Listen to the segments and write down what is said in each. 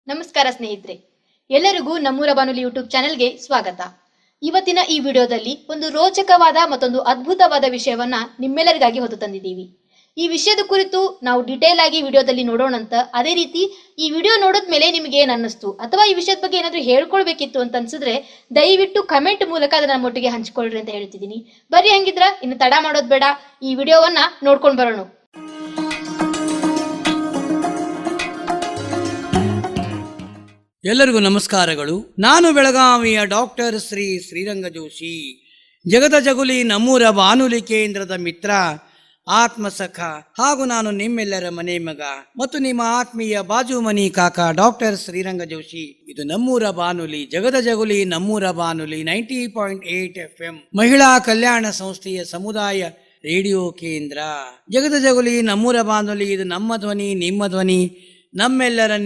ನಮಸ್ಕಾರ ಸ್ನೇಹಿತರೆ, ಎಲ್ಲರಿಗೂ ನಮ್ಮೂರ ಬಾನುಲಿ ಯೂಟ್ಯೂಬ್ ಚಾನೆಲ್ಗೆ ಸ್ವಾಗತ. ಇವತ್ತಿನ ಈ ವಿಡಿಯೋದಲ್ಲಿ ಒಂದು ರೋಚಕವಾದ ಮತ್ತೊಂದು ಅದ್ಭುತವಾದ ವಿಷಯವನ್ನ ನಿಮ್ಮೆಲ್ಲರಿಗಾಗಿ ಹೊತ್ತು ತಂದಿದ್ದೀವಿ. ಈ ವಿಷಯದ ಕುರಿತು ನಾವು ಡಿಟೇಲ್ ಆಗಿ ವಿಡಿಯೋದಲ್ಲಿ ನೋಡೋಣಂತ. ಅದೇ ರೀತಿ ಈ ವಿಡಿಯೋ ನೋಡಿದ್ಮೇಲೆ ನಿಮಗೆ ಏನು ಅನ್ನಿಸ್ತು ಅಥವಾ ಈ ವಿಷಯದ ಬಗ್ಗೆ ಏನಾದರೂ ಹೇಳ್ಕೊಳ್ಬೇಕಿತ್ತು ಅಂತ ಅನ್ಸಿದ್ರೆ ದಯವಿಟ್ಟು ಕಮೆಂಟ್ ಮೂಲಕ ಅದನ್ನ ನಮ್ಮೊಟ್ಟಿಗೆ ಹಂಚ್ಕೊಳ್ರಿ ಅಂತ ಹೇಳ್ತಿದ್ದೀನಿ. ಬರ್ರಿ, ಹಂಗಿದ್ರ ಇನ್ನು ತಡ ಮಾಡೋದು ಬೇಡ, ಈ ವಿಡಿಯೋವನ್ನ ನೋಡ್ಕೊಂಡು ಬರೋಣ. ಎಲ್ಲರಿಗೂ ನಮಸ್ಕಾರಗಳು. ನಾನು ಬೆಳಗಾವಿಯ ಡಾಕ್ಟರ್ ಶ್ರೀರಂಗ ಜೋಶಿ, ಜಗದ ಜಗುಲಿ ನಮ್ಮೂರ ಬಾನುಲಿ ಕೇಂದ್ರದ ಮಿತ್ರ, ಆತ್ಮಸಖ ಹಾಗೂ ನಾನು ನಿಮ್ಮೆಲ್ಲರ ಮನೆ ಮಗ ಮತ್ತು ನಿಮ್ಮ ಆತ್ಮೀಯ ಬಾಜು ಮನಿ ಕಾಕ ಡಾಕ್ಟರ್ ಶ್ರೀರಂಗ ಜೋಶಿ. ಇದು ನಮ್ಮೂರ ಬಾನುಲಿ, ಜಗದ ಜಗುಲಿ ನಮ್ಮೂರ ಬಾನುಲಿ 90.8 FM ಮಹಿಳಾ ಕಲ್ಯಾಣ ಸಂಸ್ಥೆಯ ಸಮುದಾಯ ರೇಡಿಯೋ ಕೇಂದ್ರ. ಜಗದ ಜಗುಲಿ ನಮ್ಮೂರ ಬಾನುಲಿ, ಇದು ನಮ್ಮ ಧ್ವನಿ, ನಿಮ್ಮ ಧ್ವನಿ,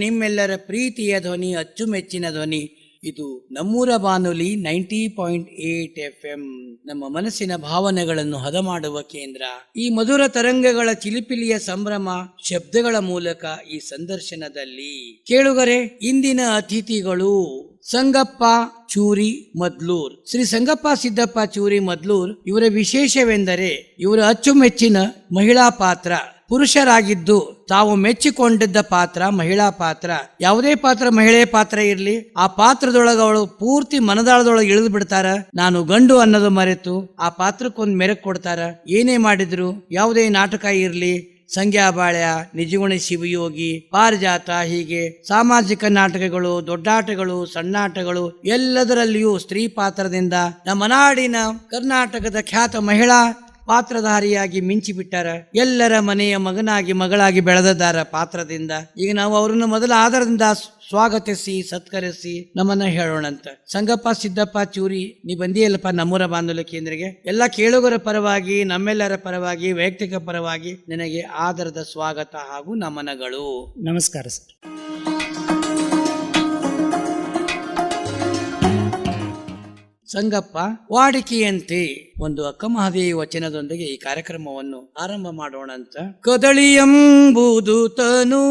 ನಿಮ್ಮೆಲ್ಲರ ಪ್ರೀತಿಯ ಧ್ವನಿ, ಅಚ್ಚುಮೆಚ್ಚಿನ ಧ್ವನಿ. ಇದು ನಮ್ಮೂರ ಬಾನುಲಿ 90.8 FM, ನಮ್ಮ ಮನಸ್ಸಿನ ಭಾವನೆಗಳನ್ನು ಹದ ಮಾಡುವ ಕೇಂದ್ರ. ಈ ಮಧುರ ತರಂಗಗಳ ಚಿಲಿಪಿಲಿಯ ಸಂಭ್ರಮ ಶಬ್ದಗಳ ಮೂಲಕ ಈ ಸಂದರ್ಶನದಲ್ಲಿ ಕೇಳುಗರೆ, ಇಂದಿನ ಅತಿಥಿಗಳು ಸಂಗಪ್ಪ ಚೂರಿ ಮದ್ಲೂರ್. ಶ್ರೀ ಸಂಗಪ್ಪ ಸಿದ್ದಪ್ಪ ಚೂರಿ ಮದ್ಲೂರ್ ಇವರ ವಿಶೇಷವೆಂದರೆ ಇವರ ಅಚ್ಚುಮೆಚ್ಚಿನ ಮಹಿಳಾ ಪಾತ್ರ. ಪುರುಷರಾಗಿದ್ದು ತಾವು ಮೆಚ್ಚಿಕೊಂಡಿದ್ದ ಪಾತ್ರ ಮಹಿಳಾ ಪಾತ್ರ. ಯಾವುದೇ ಪಾತ್ರ ಮಹಿಳೆ ಪಾತ್ರ ಇರ್ಲಿ, ಆ ಪಾತ್ರದೊಳಗ ಅವಳು ಪೂರ್ತಿ ಮನದಾಳದೊಳಗೆ ಇಳಿದು ಬಿಡ್ತಾರ. ನಾನು ಗಂಡು ಅನ್ನೋದು ಮರೆತು ಆ ಪಾತ್ರಕ್ಕೊಂದು ಮೆರಗು ಕೊಡ್ತಾರ. ಏನೇ ಮಾಡಿದ್ರು, ಯಾವುದೇ ನಾಟಕ ಇರ್ಲಿ, ಸಂಗ್ಯಾಬಾಳ್ಯ, ನಿಜಗುಣಿ ಶಿವಯೋಗಿ, ಪಾರಿಜಾತ, ಹೀಗೆ ಸಾಮಾಜಿಕ ನಾಟಕಗಳು, ದೊಡ್ಡಾಟಗಳು, ಸಣ್ಣಾಟಗಳು ಎಲ್ಲದರಲ್ಲಿಯೂ ಸ್ತ್ರೀ ಪಾತ್ರದಿಂದ ನಮ್ಮ ನಾಡಿನ ಕರ್ನಾಟಕದ ಖ್ಯಾತ ಮಹಿಳಾ ಪಾತ್ರಧಾರಿಯಾಗಿ ಮಿಂಚಿಬಿಟ್ಟಾರ. ಎಲ್ಲರ ಮನೆಯ ಮಗಳಾಗಿ ಬೆಳೆದಿದ್ದಾರ ಪಾತ್ರದಿಂದ. ಈಗ ನಾವು ಅವರನ್ನು ಮೊದಲ ಆಧಾರದಿಂದ ಸ್ವಾಗತಿಸಿ ಸತ್ಕರಿಸಿ ನಮ್ಮನ್ನ ಹೇಳೋಣಂತ. ಸಂಗಪ್ಪ ಸಿದ್ದಪ್ಪ ಚೂರಿ, ನೀ ಬಂದಿಯಲ್ಲಪ್ಪ ನಮ್ಮೂರ ಬಾನುಲಿ ಕೇಂದ್ರಕ್ಕೆ. ಎಲ್ಲ ಕೇಳುಗರ ಪರವಾಗಿ, ನಮ್ಮೆಲ್ಲರ ಪರವಾಗಿ, ವೈಯಕ್ತಿಕ ಪರವಾಗಿ ನಿನಗೆ ಆಧಾರದ ಸ್ವಾಗತ ಹಾಗೂ ನಮನಗಳು. ನಮಸ್ಕಾರ ಸರ್. ಸಂಗಪ್ಪ, ವಾಡಿಕೆಯಂತೆ ಒಂದು ಅಕ್ಕಮಹಾದೇವಿ ವಚನದೊಂದಿಗೆ ಈ ಕಾರ್ಯಕ್ರಮವನ್ನು ಆರಂಭ ಮಾಡೋಣ ಅಂತ. ಕದಳಿಯಂಬುದು ತನು,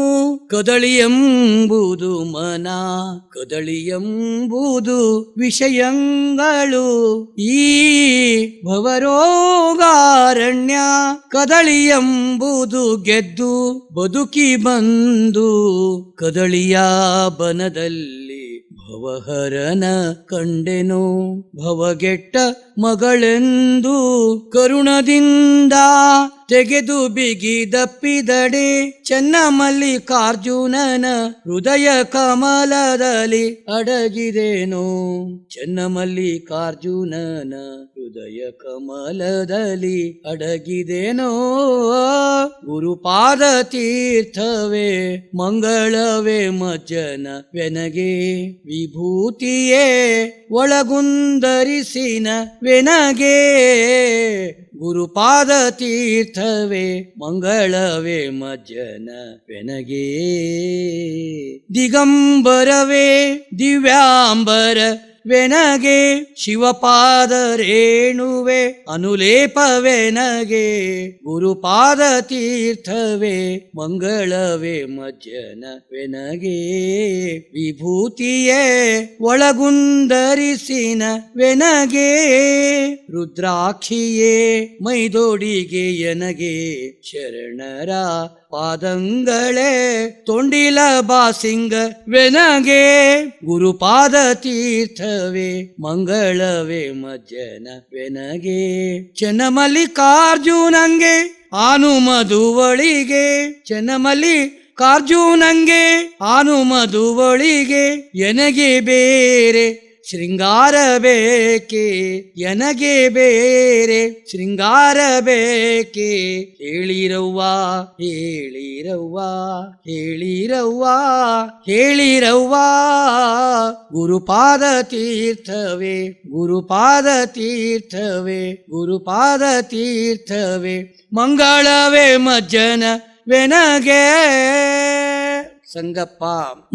ಕದಳಿಯಂಬುದು ಮನ, ಕದಳಿಯಂಬುದು ವಿಷಯಗಳು, ಈ ಭವರೋಗಾರಣ್ಯ, ಕದಳಿಯಂಬುದು ಗೆದ್ದು ಬದುಕಿ ಬಂದು, ಕದಳಿಯ ಬನದಲ್ಲಿ ಭವಹರನ ಕಂಡೆನು, ಭವಗೆಟ್ಟ ಮಗಳೆಂದು ಕರುಣದಿಂದ ತೆಗೆದು ಬಿಗಿದಪ್ಪಿದಡೆ, ಚನ್ನಮಲ್ಲಿಕಾರ್ಜುನನ ಹೃದಯ ಕಮಲದಲ್ಲಿ ಅಡಗಿದೇನೋ, ಚನ್ನಮಲ್ಲಿಕಾರ್ಜುನನ ಹೃದಯ ಕಮಲದಲ್ಲಿ ಅಡಗಿದೇನೋ, ಗುರುಪಾದ ತೀರ್ಥವೇ ಮಂಗಳವೇ ಮಜ್ಜನ ವೆನಗೆ, ವಿಭೂತಿಯೇ ಒಳಗುಂದರಿಸಿನ ವೆನಗೆ, ಗುರುಪಾದ ತೀರ್ಥವೇ ಮಂಗಳವೇ ಮಜ್ಜನ ವೆನಗೆ, ದಿಗಂಬರವೇ ದಿವ್ಯಾಂಬರ ವೆನಗೆ, ಶಿವಪಾದ ರೇಣುವೆ ಅನುಲೇಪವೆನಗೆ, ಗುರುಪಾದ ತೀರ್ಥವೇ ಮಂಗಳವೇ ಮಜ್ಜನ ವೆನಗೆ, ವಿಭೂತಿಯೇ ಒಳಗುಂದರಿಸಿನ ವೆನಗೆ, ರುದ್ರಾಕ್ಷಿಯೇ ಮೈದೋಡಿಗೆ ಎನಗೆ, ಶರಣರ ಪಾದಂಗಳೇ ತೊಂಡಿಲ ಬಾಸಿಂಗ ವೆನಗೆ, ಗುರುಪಾದ ತೀರ್ಥವೇ ಮಂಗಳವೇ ಮಜ್ಜನ ವೆನಗೆ, ಚನ್ನಮಲ್ಲಿಕಾರ್ಜುನಂಗೆ ಆನುಮಧುವಳಿಗೆ, ಚನ್ನಮಲ್ಲಿಕಾರ್ಜುನಂಗೆ ಆನುಮಧುವಳಿಗೆ, ಎನಗೆ ಬೇರೆ ಶೃಂಗಾರ ಬೇಕೆ, ಎನಗೆ ಬೇರೆ ಶೃಂಗಾರ ಬೇಕೆ, ಹೇಳಿರವ್ವ ಹೇಳಿರವ್ವ ಹೇಳಿರವ್ವ ಹೇಳಿರವ್ವ, ಗುರುಪಾದ ತೀರ್ಥವೇ ಗುರುಪಾದ ತೀರ್ಥವೇ ಗುರುಪಾದ ತೀರ್ಥವೇ ಮಂಗಳವೇ ಮಜ್ಜನ ವೆನಗೆ. ಸಂಗಪ್ಪ,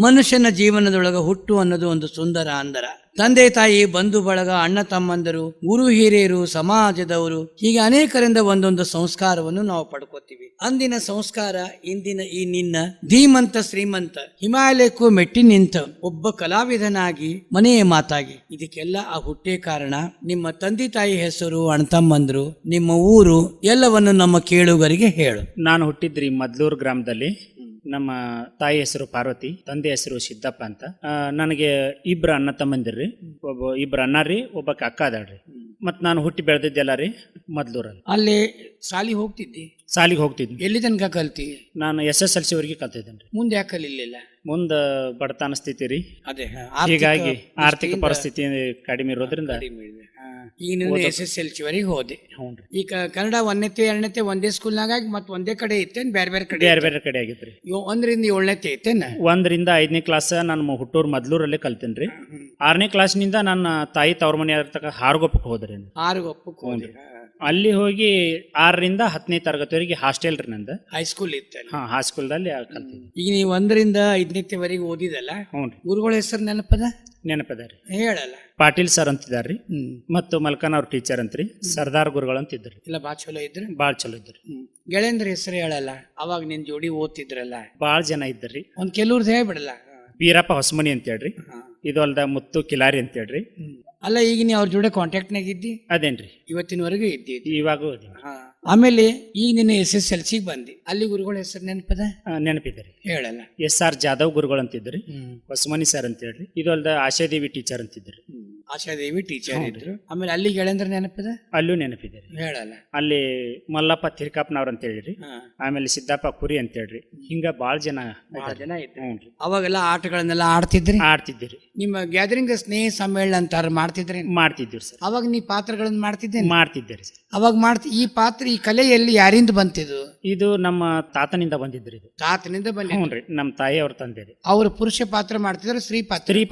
ಮನುಷ್ಯನ ಜೀವನದೊಳಗ ಹುಟ್ಟು ಅನ್ನೋದು ಒಂದು ಸುಂದರ ಅಂದರ. ತಂದೆ ತಾಯಿ, ಬಂಧು ಬಳಗ, ಅಣ್ಣ ತಮ್ಮಂದರು, ಗುರು ಹಿರಿಯರು, ಸಮಾಜದವರು, ಹೀಗೆ ಅನೇಕರಿಂದ ಒಂದೊಂದು ಸಂಸ್ಕಾರವನ್ನು ನಾವು ಪಡ್ಕೋತೀವಿ. ಅಂದಿನ ಸಂಸ್ಕಾರ ಇಂದಿನ ಈ ನಿನ್ನ ಧೀಮಂತ ಶ್ರೀಮಂತ ಹಿಮಾಲಯಕ್ಕೂ ಮೆಟ್ಟಿ ನಿಂತ ಒಬ್ಬ ಕಲಾವಿದನಾಗಿ ಮನೆಯ ಮಾತಾಗಿ ಇದಕ್ಕೆಲ್ಲ ಆ ಹುಟ್ಟೆ ಕಾರಣ. ನಿಮ್ಮ ತಂದೆ ತಾಯಿ ಹೆಸರು, ಅಣ್ಣತಮ್ಮಂದ್ರು, ನಿಮ್ಮ ಊರು ಎಲ್ಲವನ್ನು ನಮ್ಮ ಕೇಳುಗರಿಗೆ ಹೇಳು. ನಾನು ಹುಟ್ಟಿದ್ರಿ ಮದ್ಲೂರು ಗ್ರಾಮದಲ್ಲಿ. ನಮ್ಮ ತಾಯಿ ಹೆಸರು ಪಾರ್ವತಿ, ತಂದೆ ಹೆಸರು ಸಿದ್ದಪ್ಪ ಅಂತ. ನನಗೆ ಇಬ್ರು ಅಣ್ಣ ತಮ್ಮಂದಿರ್ರಿ. ಇಬ್ರು ಅಣ್ಣಾರಿ, ಒಬ್ಬ ಅಕ್ಕ ಅದಾಳ್ರಿ. ಮತ್ ನಾನು ಹುಟ್ಟಿ ಬೆಳೆದಿದ್ದೆಲ್ಲ ರೀ ಮದ್ಲೂರಲ್ಲಿ. ಅಲ್ಲಿ ಸಾಲಿ ಹೋಗ್ತಿದ್ದಿ? ಸಾಲಿಗೆ ಹೋಗ್ತಿದ್ನಿ. ಎಲ್ಲಿ ತನಕ ಕಲ್ತಿ? ನಾನು SSLC ವರೆಗೆ ಕಲ್ತಿದ್ದೇನೆ. ಮುಂದೆ ಯಾಕೆ ಕಲಿಲಿಲ್ಲ? ಮುಂದ ಬಡತನ ಸ್ಥಿತಿ ರೀ, ಅದೇ ಹೀಗಾಗಿ ಆರ್ಥಿಕ ಪರಿಸ್ಥಿತಿ ಕಡಿಮೆ ಇರೋದ್ರಿಂದ ಈಗ ನೀನು SSLC ವರೆಗೆ ಹೋದೆ. ಹ್ಞೂನ್ರಿ. ಈಗ ಕನ್ನಡ 1ನೇ 2ನೇ ಒಂದೇ ಸ್ಕೂಲ್ನಾಗ ಮತ್ತೆ ಒಂದೇ ಕಡೆ ಇತ್ತೇನ್? ಬೇರೆ ಬೇರೆ ಕಡೆ? ಬೇರೆ ಬೇರೆ ಕಡೆ ಆಗಿತ್ರಿ. 1ರಿಂದ 7ನೇ ಇತ್ತೇನ? 1ರಿಂದ 5ನೇ ಕ್ಲಾಸ್ ನಾನು ಹುಟ್ಟೂರು ಮದ್ಲೂರಲ್ಲೇ ಕಲ್ತೇನ್ರಿ. 6ನೇ ಕ್ಲಾಸ್ನಿಂದ ನನ್ನ ತಾಯಿ ತವ್ರ ಮನೆ ಆಗಿರ್ತಕ್ಕ ಹಾರಗೊಪ್ಪಕ್ಕೆ ಹೋದ್ರಿ. 6 ಹೋದ್ರಿ. ಅಲ್ಲಿ ಹೋಗಿ 6ರಿಂದ 10ನೇ ತರಗತಿವರೆಗೆ ಹಾಸ್ಟೆಲ್ ರೀ ನಂದು. ಹೈಸ್ಕೂಲ್ ಇತ್ತ? ಹಾ, ಹೈಸ್ಕೂಲ್ದಲ್ಲಿ ಕಲ್ತಿದ್ದೆ. ಈಗ ನೀವು 1ರಿಂದ 5ನೇವರೆಗೆ ಓದಿದಲ್ಲ, ಹ್ಞೂ ರೀ. ಗುರುಗಳ ಹೆಸರು ನೆನಪದ? ನೆನಪದ ರೀ. ಹೇಳಲ್ಲ. ಪಾಟೀಲ್ ಸರ್ ಅಂತಿದಾರ್ರಿ, ಮತ್ತು ಮಲ್ಕನ್ ಅವ್ರ ಟೀಚರ್ ಅಂತ್ರಿ. ಸರ್ದಾರ್ ಗುರುಗಳು ಅಂತಿದ್ರಿ. ಇಲ್ಲ ಭಾಳ ಚಲೋ ಇದ್ರು? ಭಾಳ ಚಲೋ ಇದ್ರಿ. ಗೆಳೆಯಂದ್ರ ಹೆಸರು ಹೇಳಲ್ಲ? ಅವಾಗ ನಿನ್ ಜೋಡಿ ಓದ್ತಿದ್ರಲ್ಲ ಭಾಳ ಜನ ಇದ್ರಿ. ಒಂದ್ ಕೆಲವ್ರದ್ದು ಹೇಳ್ಬಿಡಲ್ಲ. ವೀರಪ್ಪ ಹೊಸಮನಿ ಅಂತ ಹೇಳ್ರಿ, ಇದು ಅಲ್ದ ಮುತ್ತು ಕಿಲಾರಿ ಅಂತ ಹೇಳ್ರಿ. ಅಲ್ಲ, ಈಗ ನೀ ಅವ್ರ ಜೋಡಿ ಕಾಂಟ್ಯಾಕ್ಟ್ನಾಗ ಇದ್ದಿ? ಅದೇನ್ರಿ, ಇವತ್ತಿನವರೆಗೂ ಇದ್ದಿ? ಇವಾಗೂ ಆಮೇಲೆ ಈಗ ನಿನ್ನ SSLC ಬಂದಿ, ಅಲ್ಲಿ ಗುರುಗಳ ಹೆಸರು ನೆನಪದ? ನೆನಪಿದ್ರಿ. ಹೇಳಲ್ಲ. SR ಜಾಧವ್ ಗುರುಗಳು ಅಂತಿದ್ರಿ. ಹೊಸಮನಿ ಸರ್ ಅಂತ ಹೇಳ್ರಿ. ಇದು ಅಲ್ದ ಆಶಾದೇವಿ ಟೀಚರ್ ಅಂತಿದ್ರಿ. ಆಶಾದೇವಿ ಟೀಚರ್ ಇದ್ರು. ಆಮೇಲೆ ಅಲ್ಲಿ ಗೆಳೆಯಂದ್ರ ನೆನಪದ? ಅಲ್ಲೂ ನೆನಪಿದೆ. ಹೇಳಲ್ಲ. ಅಲ್ಲಿ ಮಲ್ಲಪ್ಪ ತಿರ್ಕಾಪ್ನವ್ರ ಅಂತ ಹೇಳಿರಿ. ಆಮೇಲೆ ಸಿದ್ದಪ್ಪ ಕುರಿ ಅಂತ ಹೇಳ್ರಿ. ಹಿಂಗ ಬಾಳ ಜನ ಇದ್ರು. ಅವಾಗೆಲ್ಲ ಆಟಗಳನ್ನೆಲ್ಲ ಆಡ್ತಿದ್ರಿ? ಆಡ್ತಿದ್ದೀರಿ. ನಿಮ್ಮ ಗ್ಯಾದರಿಂಗ್ ಸ್ನೇಹ ಸಮ್ಮೇಳನ ಅಂತಾರ ಮಾಡ್ತಿದ್ರಿ? ಮಾಡ್ತಿದ್ದೀರಿ ಸರ್. ಅವಾಗ ನೀ ಪಾತ್ರಗಳನ್ನ ಮಾಡ್ತಿದ್ದೆ? ಮಾಡ್ತಿದ್ದೀರಿ ಸರ್. ಅವಾಗ ಈ ಪಾತ್ರ, ಈ ಕಲೆಯಲ್ಲಿ ಯಾರಿಂದ ಬಂತಿದ್ದು? ಇದು ನಮ್ಮ ತಾತನಿಂದ ಬಂದಿದ್ರಿ. ಇದು ತಾತನಿಂದ ಬಂದ? ಹ್ಞೂನ್ರಿ. ನಮ್ಮ ತಾಯಿ ಅವ್ರ ತಂದೆರಿ. ಅವ್ರು ಪುರುಷ ಪಾತ್ರ ಮಾಡ್ತಿದ್ರು, ಸ್ತ್ರೀ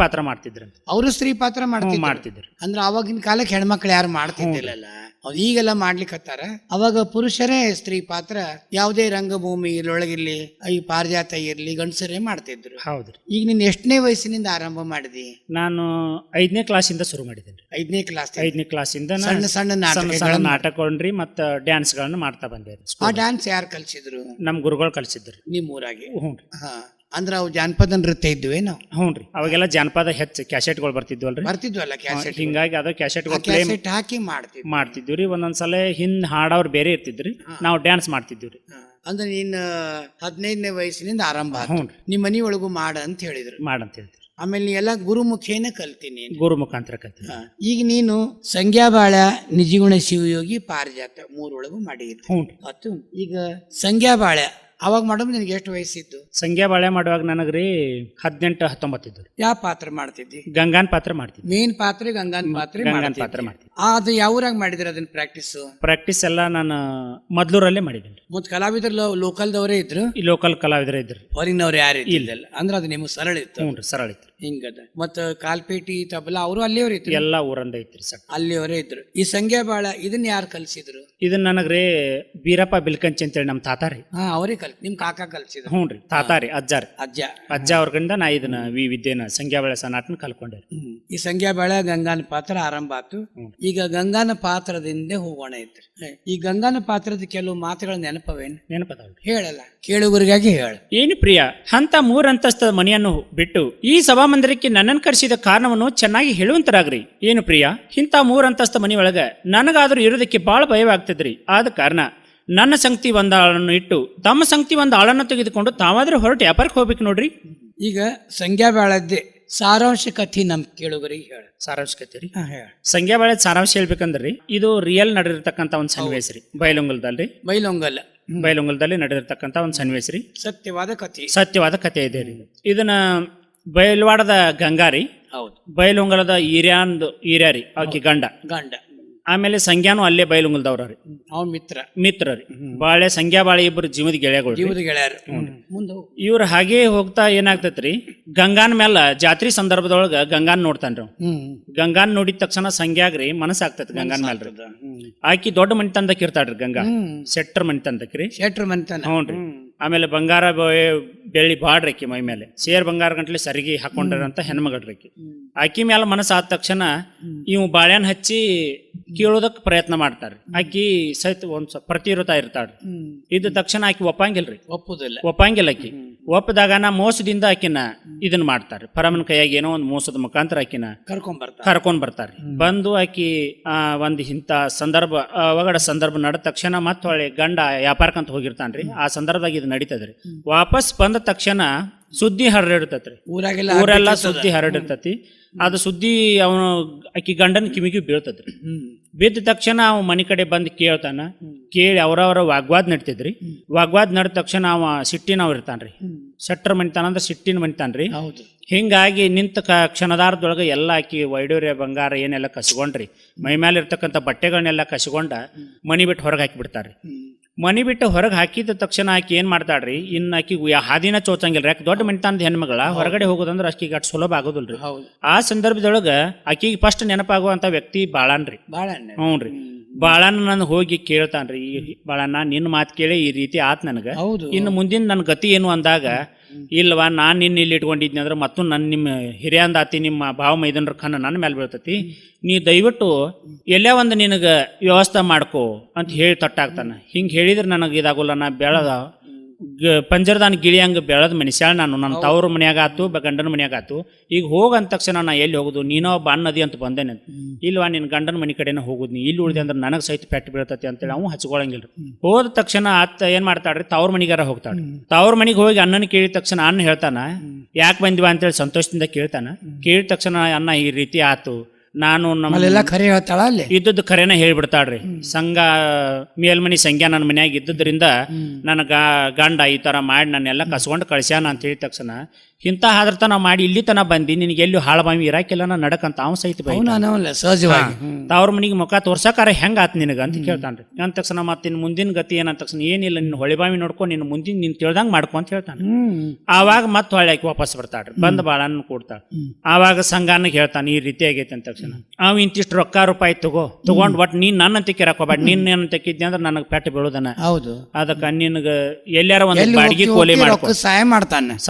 ಪಾತ್ರ ಮಾಡ್ತಿದ್ರಿ. ಅವರು ಸ್ತ್ರೀ ಪಾತ್ರ ಮಾಡ್ತಿದ್ರು. ಅಂದ್ರೆ ಅವಾಗಿನ ಕಾಲಕ್ಕೆ ಹೆಣ್ಮಕ್ಳು ಯಾರು ಮಾಡ್ತಿದ್ದಿಲ್ಲಲ್ಲ, ಅವ್ರು ಈಗೆಲ್ಲ ಮಾಡ್ಲಿಕ್ಕತ್ತಾರ. ಅವಾಗ ಪುರುಷರೇ ಸ್ತ್ರೀ ಪಾತ್ರ ಯಾವುದೇ ರಂಗಭೂಮಿ ಒಳಗಿರ್ಲಿ, ಈ ಪಾರಿಜಾತ ಇರ್ಲಿ, ಗಂಡಸರೇ ಮಾಡ್ತಿದ್ರು. ಹೌದ್ರಿ. ಈಗ ನೀನ್ ಎಷ್ಟನೇ ವಯಸ್ಸಿನಿಂದ ಆರಂಭ ಮಾಡಿದಿ? ನಾನು 5ನೇ ಕ್ಲಾಸಿಂದ ಶುರು ಮಾಡಿದ್ದೇನೆ. 5ನೇ ಕ್ಲಾಸಿಂದ ಸಣ್ಣ ಸಣ್ಣ ನಾಟಕಗಳನ್ರಿ ಮತ್ತ ಡ್ಯಾನ್ಸ್ ಗಳನ್ನ ಮಾಡ್ತಾ ಬಂದೆ. ಆ ಡ್ಯಾನ್ಸ್ ಯಾರು ಕಲ್ಸಿದ್ರು? ನಮ್ ಗುರುಗಳು ಕಲ್ಸಿದ್ರು. ನಿಮ್ ಊರಾಗೆ? ಹ್ಞೂ. ಅಂದ್ರೆ ಅವು ಜಾನಪದ ನೃತ್ಯ ಇದ್ವಿ ನಾವು? ಹ್ಞೂನ್ರಿ. ಅವಾಗೆಲ್ಲ ಜಾನಪದ ಹೆಚ್ಚು ಕ್ಯಾಸೆಟ್ಗಳು ಬರ್ತಿದ್ವಲ್ರಿ. ಬರ್ತಿದ್ವಲ್ಲ ಕ್ಯಾಸೆಟ್. ಹಿಂಗಾಗಿ ಅದು ಕ್ಯಾಸೆಟ್ಗಳು ಹಾಕಿ ಮಾಡ್ತಿದ್ವಿ. ಒಂದೊಂದ್ಸಲ ಹಿಂದ್ ಹಾಡವ್ರು ಬೇರೆ ಇರ್ತಿದ್ರಿ, ನಾವು ಡ್ಯಾನ್ಸ್ ಮಾಡ್ತಿದ್ವಿ. ಅಂದ್ರೆ ನೀನ್ 15ನೇ ವಯಸ್ಸಿನಿಂದ ಆರಂಭ? ನಿಮ್ ಮನಿ ಒಳಗೂ ಮಾಡ ಅಂತ ಹೇಳಿದ್ರು. ಮಾಡಂತ ಹೇಳಿದ್ರು. ಆಮೇಲೆ ನೀ ಎಲ್ಲ ಗುರುಮುಖೇನ ಕಲ್ತೀನಿ? ಗುರು ಮುಖಾಂತರ ಕಲ್ತೀನಿ. ಈಗ ನೀನು ಸಂಜ್ಞಾಬಾಳ, ನಿಜಗುಣ, ಶಿವಯೋಗಿ, ಪಾರಿಜಾತ 3 ಒಳಗೂ ಮಾಡಿದ್ದು. ಈಗ ಸಂಜ್ಞಾಬಾಳ ಅವಾಗ ಮಾಡೋದು ನಿನಗೆ ಎಷ್ಟು ವಯಸ್ಸಿದ್ದು? ಸಂಖ್ಯಾ ಬಾಳೆ ಮಾಡುವಾಗ ನನಗ್ರಿ 18-19 ಇದ್ದು. ಯಾವ ಪಾತ್ರ ಮಾಡ್ತಿದ್ದಿ? ಗಂಗಾನ್ ಪಾತ್ರ ಮಾಡ್ತಿದ್ವಿ. ಮೇನ್ ಪಾತ್ರ ಗಂಗಾನ್ ಪಾತ್ರ ಮಾಡ್ತಿದ್ವಿ. ಅದು ಯಾವ ಊರಾಗ ಮಾಡಿದ್ರಿ ಅದನ್ನ ಪ್ರಾಕ್ಟೀಸ್ ಎಲ್ಲ? ನಾನು ಮದ್ಲೂರಲ್ಲೇ ಮಾಡಿದ್ದೀನಿ. ಮತ್ ಕಲಾವಿದರು ಲೋಕಲ್ದವರೇ ಇದ್ರು? ಈ ಲೋಕಲ್ ಕಲಾವಿದರೇ ಇದ್ರು, ಹೊರಗಿನವ್ರು ಯಾರು ಇಲ್ಲ. ಅಂದ್ರೆ ಅದು ನಿಮ್ಗೆ ಸರಳ ಇತ್ತು? ಹ್ಞೂ, ಸರಳ ಇತ್ತು. ಹಿಂಗದ. ಮತ್ತ ಕಾಲ್ಪೇಟಿ, ತಬಲಾ ಅವರು ಅಲ್ಲಿಯವ್ರು ಇದ್ರು? ಎಲ್ಲ ಊರಂದ ಐತ್ರಿ ಸರ್, ಅಲ್ಲಿಯವರೇ ಇದ್ರು. ಈ ಸಂಜ್ಞಾಬಾಳ ಇದನ್ನ ಯಾರು ಕಲ್ಸಿದ್ರು? ಇದನ್ನ ನನಗ್ರಿ ಬೀರಪ್ಪ ಬಿಲ್ಕಂಚಿ ಅಂತೇಳಿ ನಮ್ಮ ತಾತ ರೀ. ಅವರೇ ನಿಮ್ ಕಾಕ ಕಲ್ಸಿದ್ರು? ಹ್ಞೂ ರೀ, ತಾತ ರೀ, ಅಜ್ಜ ಅವ್ರಗಳಿಂದ ನಾ ಇದನ್ನ ವಿದ್ಯೆನ ಸಂಖ್ಯಾಬಾಳ ಸನಾಟನ ಕಲ್ಕೊಂಡೆ. ಈ ಸಂಖ್ಯಾಬಾಳ ಗಂಗಾನ ಪಾತ್ರ ಆರಂಭ ಆತು. ಈಗ ಗಂಗಾನ ಪಾತ್ರದಿಂದ ಹೋಗೋಣ ಐತ್ರಿ. ಈ ಗಂಗಾನ ಪಾತ್ರದ ಕೆಲವು ಮಾತುಗಳ ನೆನಪದಾವ್ರಿ? ಹೇಳಲ್ಲ, ಕೇಳುಗರಿಗಾಗಿ ಹೇಳ. ಏನು ಪ್ರಿಯ, ಅಂತ 3 ಅಂತಸ್ತ ಮನೆಯನ್ನು ಬಿಟ್ಟು ಈ ಸಭಾಮಂದಿರಕ್ಕೆ ನನ್ನನ್ನು ಕರೆಸಿದ ಕಾರಣವನ್ನು ಚೆನ್ನಾಗಿ ಹೇಳುವಂತರಾಗ್ರಿ. ಏನು ಪ್ರಿಯ, ಇಂಥ 3 ಅಂತಸ್ತ ಮನೆಯೊಳಗ ನನಗಾದ್ರೂ ಇರೋದಕ್ಕೆ ಬಹಳ ಭಯವಾಗ್ತದ್ರಿ. ಆದ ಕಾರಣ ನನ್ನ ಸಂಗತಿ ಒಂದ್ ಆಳನ್ನು ಇಟ್ಟು ತಮ್ಮ ಸಂಗತಿ ಒಂದ್ ಆಳನ್ನು ತೆಗೆದುಕೊಂಡು ತಾವಾದ್ರೂ ಹೊರಟು ವ್ಯಾಪಾರಕ್ಕೆ ಹೋಗ್ಬೇಕು ನೋಡ್ರಿ. ಈಗ ಸಂಜ್ಞಾಬಾಳದ್ದೇ ಸಾರಾಂಶ ಕಥೆ ನಮ್ ಕೇಳುಗರಿಗೆ ಹೇಳ. ಸಾರಾಂಶ ಕಥೆ ರೀ? ಸಂಖ್ಯಾಬಾಳ ಸಾರಾಂಶ ಹೇಳ್ಬೇಕಂದ್ರಿ, ಇದು ರಿಯಲ್ ನಡೆದಿರ್ತಕ್ಕಂಥ ಒಂದು ಸನ್ನಿವೇಶ ರೀ. ಬೈಲೊಂಗಲದಲ್ಲಿ ನಡೆದಿರ್ತಕ್ಕಂಥ ಒಂದು ಸನ್ನಿವೇಶ ರೀ. ಸತ್ಯವಾದ ಕಥೆ ಇದೆ ರೀ. ಇದನ್ನ ಬಯಲ್ವಾಡದ ಗಂಗಾರಿ, ಬೈಲೊಂಗಲದ ಹಿರ್ಯಾರಿ ಆಕಿ ಗಂಡ. ಆಮೇಲೆ ಸಂಗ್ಯಾನು ಅಲ್ಲೇ ಬೈಲುಂಗಲ್ದವ್ರ ರೀ, ಅವನ್ ಮಿತ್ರ ರೀ. ಬಾಳೆ ಸಂಗ್ಯಾ ಬಾಳೆ ಇಬ್ಬರು ಜೀವದ ಗೆಳೆಯಗಳು ರೀ. ಜೀವದ ಗೆಳೆಯರು. ಮುಂದೆ ಇವ್ರು ಹಾಗೆ ಹೋಗ್ತಾ ಏನಾಗ್ತೈತ್ರಿ, ಗಂಗಾನ್ ಮ್ಯಾಲ ಜಾತ್ರಿ ಸಂದರ್ಭದೊಳಗ ಗಂಗಾನ್ ನೋಡ್ತಾನ್ರಿ ಅವ್. ಗಂಗಾನ್ ನೋಡಿದ ತಕ್ಷಣ ಸಂಗ್ಯಾಗ್ರಿ ಮನಸ್ಸಾಗ್ತೈತಿ ಗಂಗಾನ್ ಮ್ಯಾಲ್ರಿ. ಆಕಿ ದೊಡ್ಡ ಮನಿತನದಕ್ಕೆ ಇರ್ತಾಳ್ರಿ ಗಂಗಾ, ಶೆಟ್ರ್ ಮನಿತನದಕ್ರಿ. ಶೆಟ್ರ್ ಮನ್ತಾನ. ಹ್ಞೂನ್ರಿ. ಆಮೇಲೆ ಬಂಗಾರ ಬೆಳ್ಳಿ ಬಾಡ್ರಿ ಆಕಿ ಮೈ ಮೇಲೆ ಸೇರ್ ಬಂಗಾರ ಗಂಟ್ಲೆ ಸರಿಗೆ ಹಾಕೊಂಡ್ರಂತ ಹೆಣ್ಮಗಳ್ರಿ ಆಕಿ. ಆಕಿ ಮ್ಯಾಲ ಮನಸ್ಸು ಆದ ತಕ್ಷಣ ಇವು ಬಾಳೆಹಣ್ಣು ಹಚ್ಚಿ ಕೀಳೋದಕ್ಕೆ ಪ್ರಯತ್ನ ಮಾಡ್ತಾರ್ರಿ. ಆಕಿ ಸಹಿತ ಒಂದ್ ಸ್ವಲ್ಪ ಪ್ರತಿರೋಧ ಇರ್ತಾಳ್ರಿ. ಇದ್ದ ತಕ್ಷಣ ಆಕಿ ಒಪ್ಪಂಗಿಲ್ರಿ, ಒಪ್ಪಂಗಿಲ್ಲ ಆಕಿ. ಒಪ್ಪದಾಗ ಮೋಸದಿಂದ ಆಕಿನ ಇದನ್ನ ಮಾಡ್ತಾರ್ರಿ. ಪರಮನ ಕೈಯಾಗ ಏನೋ ಒಂದು ಮೋಸದ ಮುಖಾಂತರ ಆಕಿನ ಕರ್ಕೊಂಡ್ ಬರ್ತಾರ್ರಿ. ಬಂದು ಆಕಿ ಒಂದ್ ಇಂಥ ಸಂದರ್ಭ ಒಗಡ ಸಂದರ್ಭ ನಡೆದ ತಕ್ಷಣ ಮತ್ತ ಹೊಳ್ಳಿ ಗಂಡ ವ್ಯಾಪಾರಕ್ಕಂತ ಹೋಗಿರ್ತಾನ್ರಿ. ಆ ಸಂದರ್ಭದಾಗ ಇದು ನಡೀತದ್ರಿ. ವಾಪಸ್ ಬಂದ ತಕ್ಷಣ ಸುದ್ದಿ ಹರಡಿರ್ತೈತ್ರಿ, ಊರೆಲ್ಲ ಸುದ್ದಿ ಹರಡಿರ್ತೈತಿ. ಅದು ಸುದ್ದಿ ಅವನು ಆಕಿ ಗಂಡನ ಕಿವಿಗೆ ಬೀಳ್ತದ್ರಿ. ಬಿದ್ದ ತಕ್ಷಣ ಅವ ಮನಿ ಕಡೆ ಬಂದು ಕೇಳ್ತಾನ. ಕೇಳಿ ಅವ್ರವ್ರ ವಾಗ್ವಾದ ನಡ್ತಿದ್ರಿ. ವಾಗ್ವಾದ ನಡೆದ ತಕ್ಷಣ ಅವ ಸಿಟ್ಟಿನವ್ ಇರ್ತಾನ್ರಿ. ಶೆಟ್ರ್ ಮನಿತಾನ ಅಂದ್ರೆ ಸಿಟ್ಟಿನ ಮನಿತಾನ್ರಿ. ಹಿಂಗಾಗಿ ನಿಂತ ಕ್ಷಣದಾರದೊಳಗೆ ಎಲ್ಲ ಆಕಿ ವೈಡೂರ್ಯ ಬಂಗಾರ ಏನೆಲ್ಲ ಕಸ್ಕೊಂಡ್ರಿ, ಮೈ ಮೇಲೆ ಇರ್ತಕ್ಕಂಥ ಬಟ್ಟೆಗಳನ್ನೆಲ್ಲ ಕಸ್ಕೊಂಡ ಮನಿ ಬಿಟ್ಟು ಹೊರಗೆ ಹಾಕಿಬಿಡ್ತಾರ್ರಿ. ಮನಿ ಬಿಟ್ಟು ಹೊರಗೆ ಹಾಕಿದ ತಕ್ಷಣ ಆಕಿ ಏನ್ ಮಾಡ್ತಾಳ್ರಿ, ಇನ್ನು ಆಕಿ ಹಾದಿನ ಚೋಚಂಗಿಲ್ರಿ. ಯಾಕೆ ದೊಡ್ಡ ಮನಿತಾನದ ಹೆಣ್ಮಗಳ ಹೊರಗಡೆ ಹೋಗೋದಂದ್ರೆ ಆಕಿಗೆ ಅಷ್ಟು ಸುಲಭ ಆಗೋದಿಲ್ರಿ. ಆ ಸಂದರ್ಭದೊಳಗ ಆಕಿಗೆ ಫಸ್ಟ್ ನೆನಪಾಗುವಂತ ವ್ಯಕ್ತಿ ಬಾಳನ್ರಿ. ಹ್ಞೂನ್ರಿ. ಬಾಳಣ್ಣ ನಾನು ಹೋಗಿ ಕೇಳ್ತಾನ್ರಿ, ಬಾಳಣ್ಣ ನಿನ್ನ ಮಾತು ಕೇಳಿ ಈ ರೀತಿ ಆತ್ ನನಗೆ, ಇನ್ನು ಮುಂದಿನ ನನ್ನ ಗತಿ ಏನು ಅಂದಾಗ, ಇಲ್ವಾ ನಾನು ನಿನ್ನ ಇಲ್ಲಿ ಇಟ್ಕೊಂಡಿದ್ನಿ ಅಂದ್ರೆ ಮತ್ತು ನನ್ನ ನಿಮ್ಮ ಹಿರಿಯಂದಾತಿ ನಿಮ್ಮ ಭಾವ ಮೈದನರ ಖನ್ನ ನನ್ನ ಮೇಲೆ ಬೀಳ್ತತಿ, ನೀ ದಯವಿಟ್ಟು ಎಲ್ಲೇ ಒಂದು ನಿನಗೆ ವ್ಯವಸ್ಥೆ ಮಾಡ್ಕೋ ಅಂತ ಹೇಳಿ ತಟ್ಟಾಗ್ತಾನೆ. ಹಿಂಗೆ ಹೇಳಿದ್ರೆ ನನಗೆ ಇದಾಗೋಲ್ಲ. ನಾ ಬೆಳೆದ ಪಂಜರದಾನ ಗಿಳಿ ಹಂಗೆ ಬೆಳೆದ ಮನುಷ್ಯ ನಾನು. ನನ್ನ ತವ್ರ ಮನ್ಯಾಗ ಆತು, ಗಂಡನ ಮನ್ಯಾಗ ಆತು. ಈಗ ಹೋಗಂದ ತಕ್ಷಣ ನಾ ಎಲ್ಲಿ ಹೋಗುದು, ನೀನೋ ಬನ್ನದಿ ಅಂತ ಬಂದೇನೆ. ಇಲ್ವಾ ನಿನ್ನ ಗಂಡನ ಮನೆ ಕಡೆನ ಹೋಗುದು, ನೀ ಇಲ್ಲಿ ಉಳಿದೆ ಅಂದ್ರೆ ನನಗೆ ಸಹಿತ ಪೆಟ್ಟು ಬೀಳ್ತತಿ ಅಂತೇಳಿ ಅವ್ನು ಹಚ್ಕೊಳಂಗಿಲ್ರಿ. ಹೋದ ತಕ್ಷಣ ಆತ ಏನ್ ಮಾಡ್ತಾಳ್ರಿ, ತವ್ರ ಮನಿಗಾರ ಹೋಗ್ತಾಳ್ರಿ. ತವ್ರ ಮನಿಗೆ ಹೋಗಿ ಅಣ್ಣನ ಕೇಳಿದ ತಕ್ಷಣ ಅಣ್ಣ ಹೇಳ್ತಾನ, ಯಾಕೆ ಬಂದಿವ ಅಂತೇಳಿ ಸಂತೋಷದಿಂದ ಕೇಳ್ತಾನ. ಕೇಳಿದ ತಕ್ಷಣ ಅಣ್ಣ ಈ ರೀತಿ ಆತು, ನಾನು ನಮ್ಮಲ್ಲೆಲ್ಲ ಖರೆ ಹೇಳ್ತಾಳ, ಅಲ್ಲಿ ಇದ್ದದ್ದು ಖರೇನ ಹೇಳ್ಬಿಡ್ತಾಳ್ರಿ. ಸಂಘ ಮೇಲ್ಮನಿ ಸಂಖ್ಯಾ ನನ್ನ ಮನ್ಯಾಗ ಇದ್ದದ್ರಿಂದ ನನ್ನ ಗಂಡ ಈ ತರ ಮಾಡಿ ನನ್ನೆಲ್ಲ ಕಸ್ಕೊಂಡು ಕಳ್ಸ್ಯಾನ ಅಂತ ಹೇಳಿದ ತಕ್ಷಣ, ಇಂಥ ಹಾದ್ರತನ ಮಾಡಿ ಇಲ್ಲಿ ತನ ಬಂದಿ, ನಿನಗೆ ಎಲ್ಲಿ ಹಾಳಬಾವಿ ಇರಾಕಿಲ್ಲ ನಾ ನಡಕಂತ ಅವ್ನು ಸಹಿತ ಸಹಜವಾಗಿ ಅವ್ರ ಮನಿಗೆ ಮುಖ ತೋರ್ಸಕಾರ ಹೆಂಗ ಆತ್ ನಿನಗ ಅಂತ ಕೇಳ್ತಾನ್ರಿ. ಅಂದ ತಕ್ಷಣ ಮತ್ತೆ ನಿನ್ ಮುಂದಿನ ಗತಿ ಏನಂತ ತಕ್ಷಣ, ಏನಿಲ್ಲ ನಿನ್ನ ಹೊಳಿಬಾವಿ ನೋಡ್ಕೊ, ನಿನ್ನ ಮುಂದಿನ ನಿನ್ ತಿಳ್ದಂಗ್ ಮಾಡ್ಕೊ ಅಂತ ಹೇಳ್ತಾನೆ. ಆವಾಗ ಮತ್ತೆ ಹೊಳ್ಳಿ ಆಕಿ ವಾಪಸ್ ಬರ್ತಾಳ್ರಿ. ಬಂದ್ ಬಾಳನ್ನ ಕೊಡ್ತಾಳ. ಆವಾಗ ಸಂಘಾನಿಗೆ ಹೇಳ್ತಾನೆ ಈ ರೀತಿ ಆಗೈತೆ ಅಂತ ತಕ್ಷಣ, ಅವ್ ಇಂತಿಷ್ಟು ರೊಕ್ಕ ರೂಪಾಯಿ ತಗೊಂಡ್ ಒಟ್ ನೀನ್ ನನ್ನಂತ ಕೇರಕೋಬೇಡ, ನೀನ್ ಏನಂತ ಕಿದ್ದೆ ಅಂದ್ರೆ ನನಗೆ ಪೆಟ್ಟು ಬೀಳೋದನ. ಹೌದು, ಅದಕ್ಕ ನಿನಗ ಎಲ್ಲಾರ ಒಂದು ಬಾಡಿಗೆ ಕೋಲಿ ಮಾಡ್ಕೊ,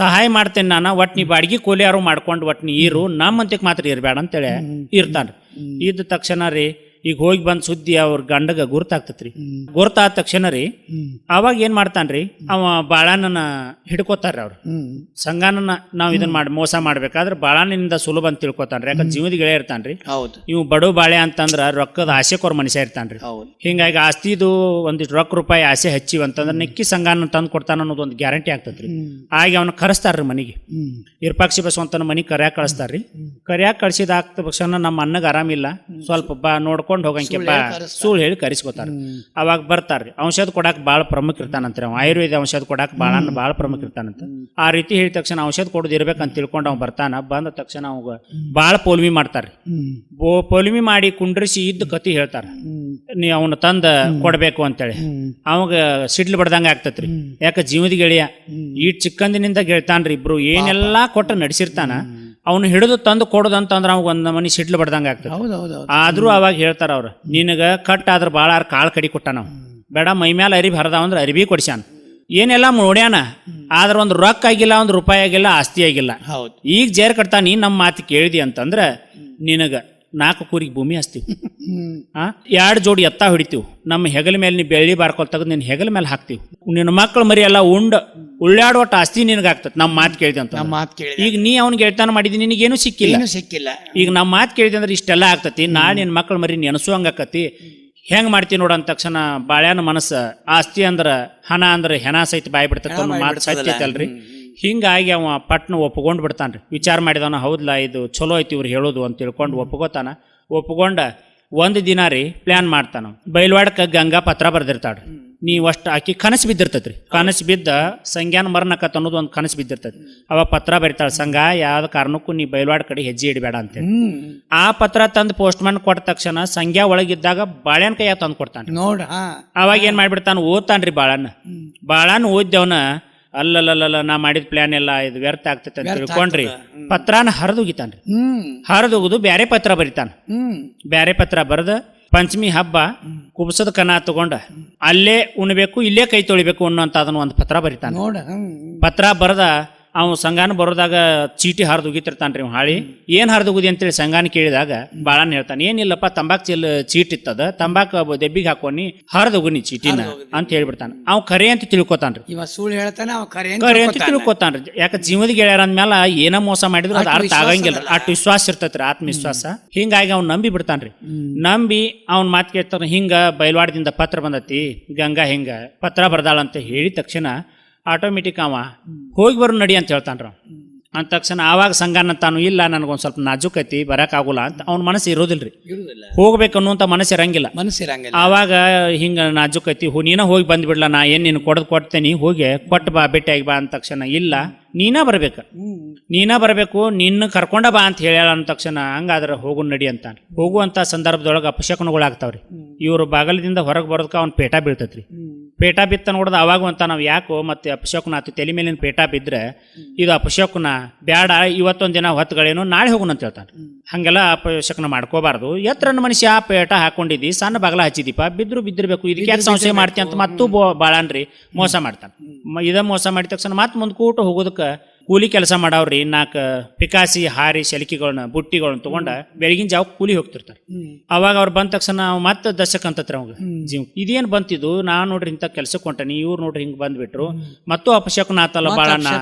ಸಹಾಯ ಮಾಡ್ತೇನೆ ನಾನು. ಒಟ್ ನೀ ಬಾಡಿಗೆ ಕೋಲಿ ಯಾರು ಮಾಡ್ಕೊಂಡು ಒಟ್ ನೀ ಇರು, ನಮ್ಮಂತಕ್ ಮಾತ್ರ ಇರ್ಬೇಡ ಅಂತೇಳಿ ಇರ್ತಾನ್ರಿ. ಇದ್ದ ತಕ್ಷಣ ರೀ ಈಗ ಹೋಗಿ ಬಂದ್ ಸುದ್ದಿ ಅವ್ರ ಗಂಡಗ ಗುರ್ತಾಗ್ತತ್ರಿ. ಗುರ್ತಾದ ತಕ್ಷಣ ರೀ ಅವಾಗ ಏನ್ ಮಾಡ್ತಾನ್ರಿ, ಅವ ಬಾಳಣ್ಣನ ಹಿಡ್ಕೋತಾರ್ರಿ. ಅವ್ರು ಸಂಘಾನನ್ನ ನಾವ್ ಇದನ್ನ ಮಾಡಿ ಮೋಸ ಮಾಡ್ಬೇಕಾದ್ರೆ ಬಾಳಣ್ಣನಿಂದ ಸುಲಭ ಅಂತ ತಿಳ್ಕೊತಾನ್ರಿ. ಯಾಕಂದ್ರೆ ಜೀವದ ಗೆಳೆಯ ಇರ್ತಾನ್ರಿ. ಇವ್ ಬಡು ಬಾಳೆ ಅಂತಂದ್ರ ರೊಕ್ಕದ ಆಸೆಕೋರ್ ಮನುಷ್ಯ ಇರ್ತಾನ್ರಿ. ಹಿಂಗಾಗಿ ಆಸ್ತಿದು ಒಂದಿಷ್ಟು ರೊಕ್ಕ ರೂಪಾಯಿ ಆಸೆ ಹಚ್ಚಿವ ಅಂತಂದ್ರ ನೆಕ್ಕಿ ಸಂಘಾನ ತಂದು ಕೊಡ್ತಾನ ಅನ್ನೋದು ಒಂದು ಗ್ಯಾರಂಟಿ ಆಗ್ತತ್ರಿ. ಆಗ ಅವನ ಕರೆಸ್ತಾರ್ರಿ ಮನಿಗೆ. ಇರ್ಪಾಕ್ಷಿ ಬಸವಂತನ ಮನಿಗೆ ಕರ್ಯಾಕ್ ಕಳಿಸ್ತಾರ್ರಿ. ಕರ್ಯಾಕ್ ಕಳ್ಸಿದ ಆಗ್ತ ಪಕ್ಷನ ನಮ್ಮ ಅಣ್ಣಗ ಆರಾಮಿಲ್ಲ, ಸ್ವಲ್ಪ ಬಾ ನೋಡ್ಕೊಂಡು ಹೋಗಂಕೆ ಬಾ ಸುಳ್ಳು ಹೇಳಿ ಕರೆಸ್ಕೊತಾರ. ಅವಾಗ ಬರ್ತಾರ್ರಿ. ಔಷಧ ಕೊಡಾಕ್ ಬಾಳ ಪ್ರಮುಖ ಇರ್ತಾನಂತ್ರಿ. ಅವ ಆಯುರ್ವೇದ ಔಷಧ ಕೊಡಾಕ್ ಬಾಳ ಪ್ರಮುಖ ಇರ್ತಾನಂತ. ಆ ರೀತಿ ಹೇಳಿದ ತಕ್ಷಣ ಔಷಧ ಕೊಡೋದು ಇರ್ಬೇಕಂತ ತಿಳ್ಕೊಂಡು ಅವ್ ಬರ್ತಾನ. ಬಂದ ತಕ್ಷಣ ಅವಾಗ ಬಾಳ ಪೋಲ್ಮಿ ಮಾಡ್ತಾರ್ರಿ. ಪೋಲ್ಮಿ ಮಾಡಿ ಕುಂಡ್ರಿಸಿ ಇದ್ದ ಕತಿ ಹೇಳ್ತಾರ, ನೀ ಅವನ ತಂದ ಕೊಡ್ಬೇಕು ಅಂತೇಳಿ. ಅವಾಗ ಸಿಡ್ಲು ಬಡ್ದಂಗ ಆಗ್ತತ್ರಿ. ಯಾಕ ಜೀವದ ಗೆಳೆಯ ಈಟ್ ಚಿಕ್ಕಂದಿನಿಂದ ಗೆಳ್ತಾನ್ರಿ. ಇಬ್ರು ಏನೆಲ್ಲಾ ಕೊಟ್ಟ ನಡೆಸಿರ್ತಾನ, ಅವನು ಹಿಡಿದು ತಂದು ಕೊಡೋದಂತಂದ್ರ ಅವಾಗ ಒಂದ್ ಮನಿ ಸಿಡ್ಲು ಬಡ್ದಂಗ ಆಗ್ತದೆ. ಆದ್ರೂ ಅವಾಗ ಹೇಳ್ತಾರ ಅವ್ರು, ನಿನಗ ಕಟ್ ಆದ್ರ ಬಾಳ ಕಾಳು ಕಡಿ ಕೊಟ್ಟ ನಾವು ಬೇಡ, ಮೈ ಮೇಲೆ ಅರಿಬಿ ಹರದಾವ ಅಂದ್ರೆ ಅರಿಬಿ ಕೊಡ್ಸ್ಯಾನ, ಏನೆಲ್ಲ ನೋಡ್ಯಾನ. ಆದ್ರ ಒಂದು ರೊಕ್ಕ ಆಗಿಲ್ಲ, ಒಂದು ರೂಪಾಯಿ ಆಗಿಲ್ಲ, ಆಸ್ತಿ ಆಗಿಲ್ಲ. ಈಗ ಜೇರ್ ಕಟ್ತಾ ನೀನ್ ನಮ್ಮ ಮಾತು ಕೇಳಿದಿ ಅಂತಂದ್ರ ನಿನಗ 4 ಕೂರಿಗೆ ಭೂಮಿ ಹಚ್ತೀವಿ, 2 ಜೋಡಿ ಎತ್ತ ಹೊಡಿತೀವಿ, ನಮ್ಮ ಹೆಗಲ ಮೇಲೆ ನೀ ಬೆಳ್ಳಿ ಬಾರ್ಕೊಲ್ ತೆಗೆದು ನಿನ್ನ ಹೆಗಲ ಮೇಲೆ ಹಾಕ್ತಿವಿ, ನಿನ್ನ ಮಕ್ಕಳು ಮರಿ ಎಲ್ಲ ಉಳ್ಳಾಡೋಟ ಆಸ್ತಿ ನಿನಗಾಗ್ತದೆ ನಮ್ಮ ಮಾತು ಕೇಳಿದೆ ಅಂತ. ಈಗ ನೀ ಅವ್ನಿಗೆ ಹೇಳ್ತಾನ ಮಾಡಿದಿ, ನಿನಗೇನು ಸಿಕ್ಕಿಲ್ಲ. ಈಗ ನಮ್ಮ ಮಾತು ಕೇಳಿದೆ ಅಂದ್ರೆ ಇಷ್ಟೆಲ್ಲ ಆಗ್ತತಿ. ನಾಳೆ ನಿನ್ನ ಮಕ್ಕಳು ಮರಿ ನೆನಸುವಂಗ ಆಕತಿ. ಹೆಂಗ್ ಮಾಡ್ತೀವಿ ನೋಡ ಅಂದ ತಕ್ಷಣ ಬಾಳ್ಯಾನ ಮನಸ್ಸ, ಆಸ್ತಿ ಅಂದ್ರ ಹಣ ಅಂದ್ರೆ ಹೆಣ ಸಹಿತ ಬಾಯ್ ಬಿಡ್ತಕ್ಕ ಮಾತು ಸತ್ಯ ಐತಲ್ರಿ. ಹಿಂಗಾಗಿ ಅವ ಪಟ್ನ ಒಪ್ಕೊಂಡು ಬಿಡ್ತಾನ್ರಿ. ವಿಚಾರ ಮಾಡಿದವನ, ಹೌದ್ಲಾ ಇದು ಚಲೋ ಐತಿ ಇವ್ರು ಹೇಳೋದು ಅಂತ ತಿಳ್ಕೊಂಡು ಒಪ್ಕೋತಾನ. ಒಪ್ಕೊಂಡ ಒಂದ್ ದಿನ ರೀ ಪ್ಲಾನ್ ಮಾಡ್ತಾನ ಬೈಲ್ವಾಡಕ ಗಂಗಾ ಪತ್ರ ಬರ್ದಿರ್ತಾಳ್ರಿ. ನೀವು ಅಷ್ಟು ಆಕಿ ಕನಸು ಬಿದ್ದಿರ್ತೈತ್ರಿ. ಕನಸು ಬಿದ್ದ ಸಂಜ್ಞಾನ ಮರಣಕತ್ ಅನ್ನೋದು ಒಂದು ಕನಸು ಬಿದ್ದಿರ್ತೈತಿ. ಅವಾಗ ಪತ್ರ ಬರಿತಾಳ, ಸಂಘ ಯಾವ್ದ ಕಾರಣಕ್ಕೂ ನೀ ಬೈಲ್ವಾಡ ಕಡೆ ಹೆಜ್ಜೆ ಇಡಬೇಡ ಅಂತೇಳಿ. ಆ ಪತ್ರ ತಂದು ಪೋಸ್ಟ್ ಮ್ಯಾನ್ ಕೊಟ್ಟ ತಕ್ಷಣ ಸಂಜ್ಞಾ ಒಳಗಿದ್ದಾಗ ಬಾಳೆಹಣ್ಣು ಕೈಯಾಗ ತಂದು ಕೊಡ್ತಾನೆ ನೋಡ. ಅವಾಗ ಏನ್ ಮಾಡ್ಬಿಡ್ತಾನ, ಓದ್ತಾನ್ರಿ ಬಾಳನ್ನ ಓದ್ದವನ ಅಲ್ಲಲ್ಲ ನಾ ಮಾಡಿದ ಪ್ಲಾನ್ ಎಲ್ಲ ಇದು ವ್ಯರ್ಥ ಆಗ್ತೈತೆ ಅಂತ ತಿಳ್ಕೊಂಡ್ರಿ ಪತ್ರಾನ ಹರಿದೋಗಿತಾನ್ರಿ. ಹರಿದೋಗುದು ಬ್ಯಾರೆ ಪತ್ರ ಬರಿತಾನ. ಬ್ಯಾರೆ ಪತ್ರ ಬರೆದ ಪಂಚಮಿ ಹಬ್ಬ ಕುಬ್ಸದ ಕನ ತಗೊಂಡ ಅಲ್ಲೇ ಉಣ್ಬೇಕು ಇಲ್ಲೇ ಕೈ ತೊಳಿಬೇಕು ಅನ್ನೋಂತ ಅದನ್ನ ಒಂದು ಪತ್ರ ಬರಿತಾನ. ಪತ್ರ ಬರದ ಅವ್ ಸಂಘಾನ ಬರೋದಾಗ ಚೀಟಿ ಹರಿದು ಉಗಿತಿರ್ತಾನ್ರಿ ಅವ್ ಹಾಳಿ. ಏನ್ ಹರಿದುಗುದಿ ಅಂತೇಳಿ ಸಂಘಾನ ಕೇಳಿದಾಗ ಬಾಳನ್ ಹೇಳ್ತಾನೆ, ಏನಿಲ್ಲಪ್ಪ ತಂಬಾಕ್ ಚೀಟ್ ಇತ್ತದ, ತಂಬಾಕ್ ದೆಬ್ಬಿಗೆ ಹಾಕೋನಿ ಹರಿದುಗುನಿ ಚೀಟಿನ ಅಂತ ಹೇಳ್ಬಿಡ್ತಾನ. ಅವ್ ಕರೆ ಅಂತ ತಿಳ್ಕೊತಾನ್ರಿ. ಇವ ಸುಳ್ಳು ಹೇಳ್ತಾನೆ, ಅವ ಕರೆ ಅಂತ ತಿಳ್ಕೊತಾನ್ರಿ. ಯಾಕೆ ಜೀವದ ಗೆಳೆಯರ ಅಂದ್ಮೇಲೆ ಏನ ಮೋಸ ಮಾಡಿದ್ರು ಅದು ಅರ್ಥ ಆಗಂಗಿಲ್ಲ. ಅಷ್ಟು ವಿಶ್ವಾಸ ಇರ್ತೈತ್ರಿ, ಆತ್ಮವಿಶ್ವಾಸ. ಹಿಂಗಾಗಿ ಅವ್ನು ನಂಬಿ ಬಿಡ್ತಾನ್ರಿ. ನಂಬಿ ಅವ್ನ ಮಾತು ಕೇಳ್ತಾನ, ಹಿಂಗ ಬೈಲ್ವಾಡದಿಂದ ಪತ್ರ ಬಂದತಿ, ಗಂಗಾ ಹಿಂಗ ಪತ್ರ ಬರ್ದಾಳ ಅಂತ ಹೇಳಿದ ತಕ್ಷಣ ಆಟೋಮೆಟಿಕ್ ಅವ ಹೋಗಿ ಬರೋ ನಡಿ ಅಂತ ಹೇಳ್ತಾನ್ರ. ಅಂದ ತಕ್ಷಣ ಆವಾಗ ಸಂಘನ ತಾನು, ಇಲ್ಲ ನನಗೊಂದು ಸ್ವಲ್ಪ ನಾಜುಕೈತಿ ಬರಕಾಗುಲ್ಲ ಅಂತ ಅವ್ನ ಮನಸ್ಸು ಇರೋದಿಲ್ರಿ. ಹೋಗ್ಬೇಕು ಅನ್ನುವಂಥ ಮನಸ್ಸು ಇರಂಗಿಲ್ಲ. ಆವಾಗ ಹಿಂಗ ನಾಜುಕೈತಿ, ನೀನ ಹೋಗಿ ಬಂದ್ಬಿಡ್ಲ, ನಾ ಏನ್ ನೀನು ಕೊಡ್ತೇನಿ, ಹೋಗಿ ಕೊಟ್ಟು ಬಾ ಭೇಟಿಯಾಗಿ ಬಾ ಅಂದ ತಕ್ಷಣ, ಇಲ್ಲ ನೀನಾ ಬರಬೇಕು ನಿನ್ನ ಕರ್ಕೊಂಡ ಬಾ ಅಂತ ಹೇಳ್ಯಾಳ ಅಂದ ತಕ್ಷಣ, ಹಂಗಾದ್ರೆ ಹೋಗು ನಡಿ ಅಂತಾನೆ. ಹೋಗುವಂತ ಸಂದರ್ಭದೊಳಗೆ ಅಪಶಕನಗಳಾಗ್ತಾವ್ರಿ. ಇವ್ರು ಬಾಗಲದಿಂದ ಹೊರಗೆ ಬರೋದಕ್ಕೆ ಅವ್ನ ಪೇಟ ಬೀಳ್ತೈತ್ರಿ. ಪೇಟ ಬಿತ್ತ ನೋಡ್ದ ಅವಾಗ ಅಂತ ನಾವು ಯಾಕೋ ಮತ್ತೆ ಅಪಶಕುನ ಆತು, ತಲೆ ಮೇಲಿನ ಪೇಟ ಬಿದ್ರೆ ಇದು ಅಪಶಕುನ ಬ್ಯಾಡ, ಇವತ್ತೊಂದ್ ದಿನ ಹೊತ್ತುಗಳೇನು, ನಾಳೆ ಹೋಗುಣ ಅಂತ ಹೇಳ್ತಾನೆ. ಹಂಗೆಲ್ಲ ಅಪಶಕನ ಮಾಡ್ಕೋಬಾರ್ದು. ಎತ್ರನ್ನ ಮನುಷ್ಯ ಪೇಟ ಹಾಕೊಂಡಿದ್ದಿ, ಸಣ್ಣ ಬಾಗಲ ಹಚ್ಚಿದೀಪ, ಬಿದ್ದಿರ್ಬೇಕು, ಇದಕ್ಕೆ ಯಾಕೆ ಸಂಶಯ ಮಾಡ್ತಿ ಅಂತ ಮತ್ತೂ ಬಾಳನ್ರಿ ಮೋಸ ಮಾಡ್ತಾನೆ. ಮೋಸ ಮಾಡಿದ ತಕ್ಷಣ ಮತ್ತೆ ಮುಂದೆ ಕೂಟ ಹೋಗೋದಕ್ಕೆ ಕೂಲಿ ಕೆಲಸ ಮಾಡವ್ರಿ 4 ಪಿಕಾಸಿ ಹಾರಿ ಶಲಿಕೆಗಳನ್ನ ಬುಟ್ಟಿಗಳನ್ನ ತಗೊಂಡ ಬೆಳಗಿನ ಜಾವ ಕೂಲಿ ಹೋಗ್ತಿರ್ತಾರೆ. ಅವಾಗ ಅವ್ರು ಬಂದ ತಕ್ಷಣ ಮತ್ತೆ ದಶಕ್ ಅಂತತ್ರ ಅವಾಗ ಜೀವ ಇದೇನ್ ಬಂತಿದ್ದು, ನಾನ್ ನೋಡ್ರಿ ಇಂಥ ಕೆಲ್ಸಕ್ಕೆ ಹೊಂಟನಿ, ಇವ್ರು ನೋಡ್ರಿ ಹಿಂಗ್ ಬಂದ್ಬಿಟ್ರು, ಮತ್ತು ಅಪಶಕನ ಆತಲ್ಲ ಬಾಳನ್ನ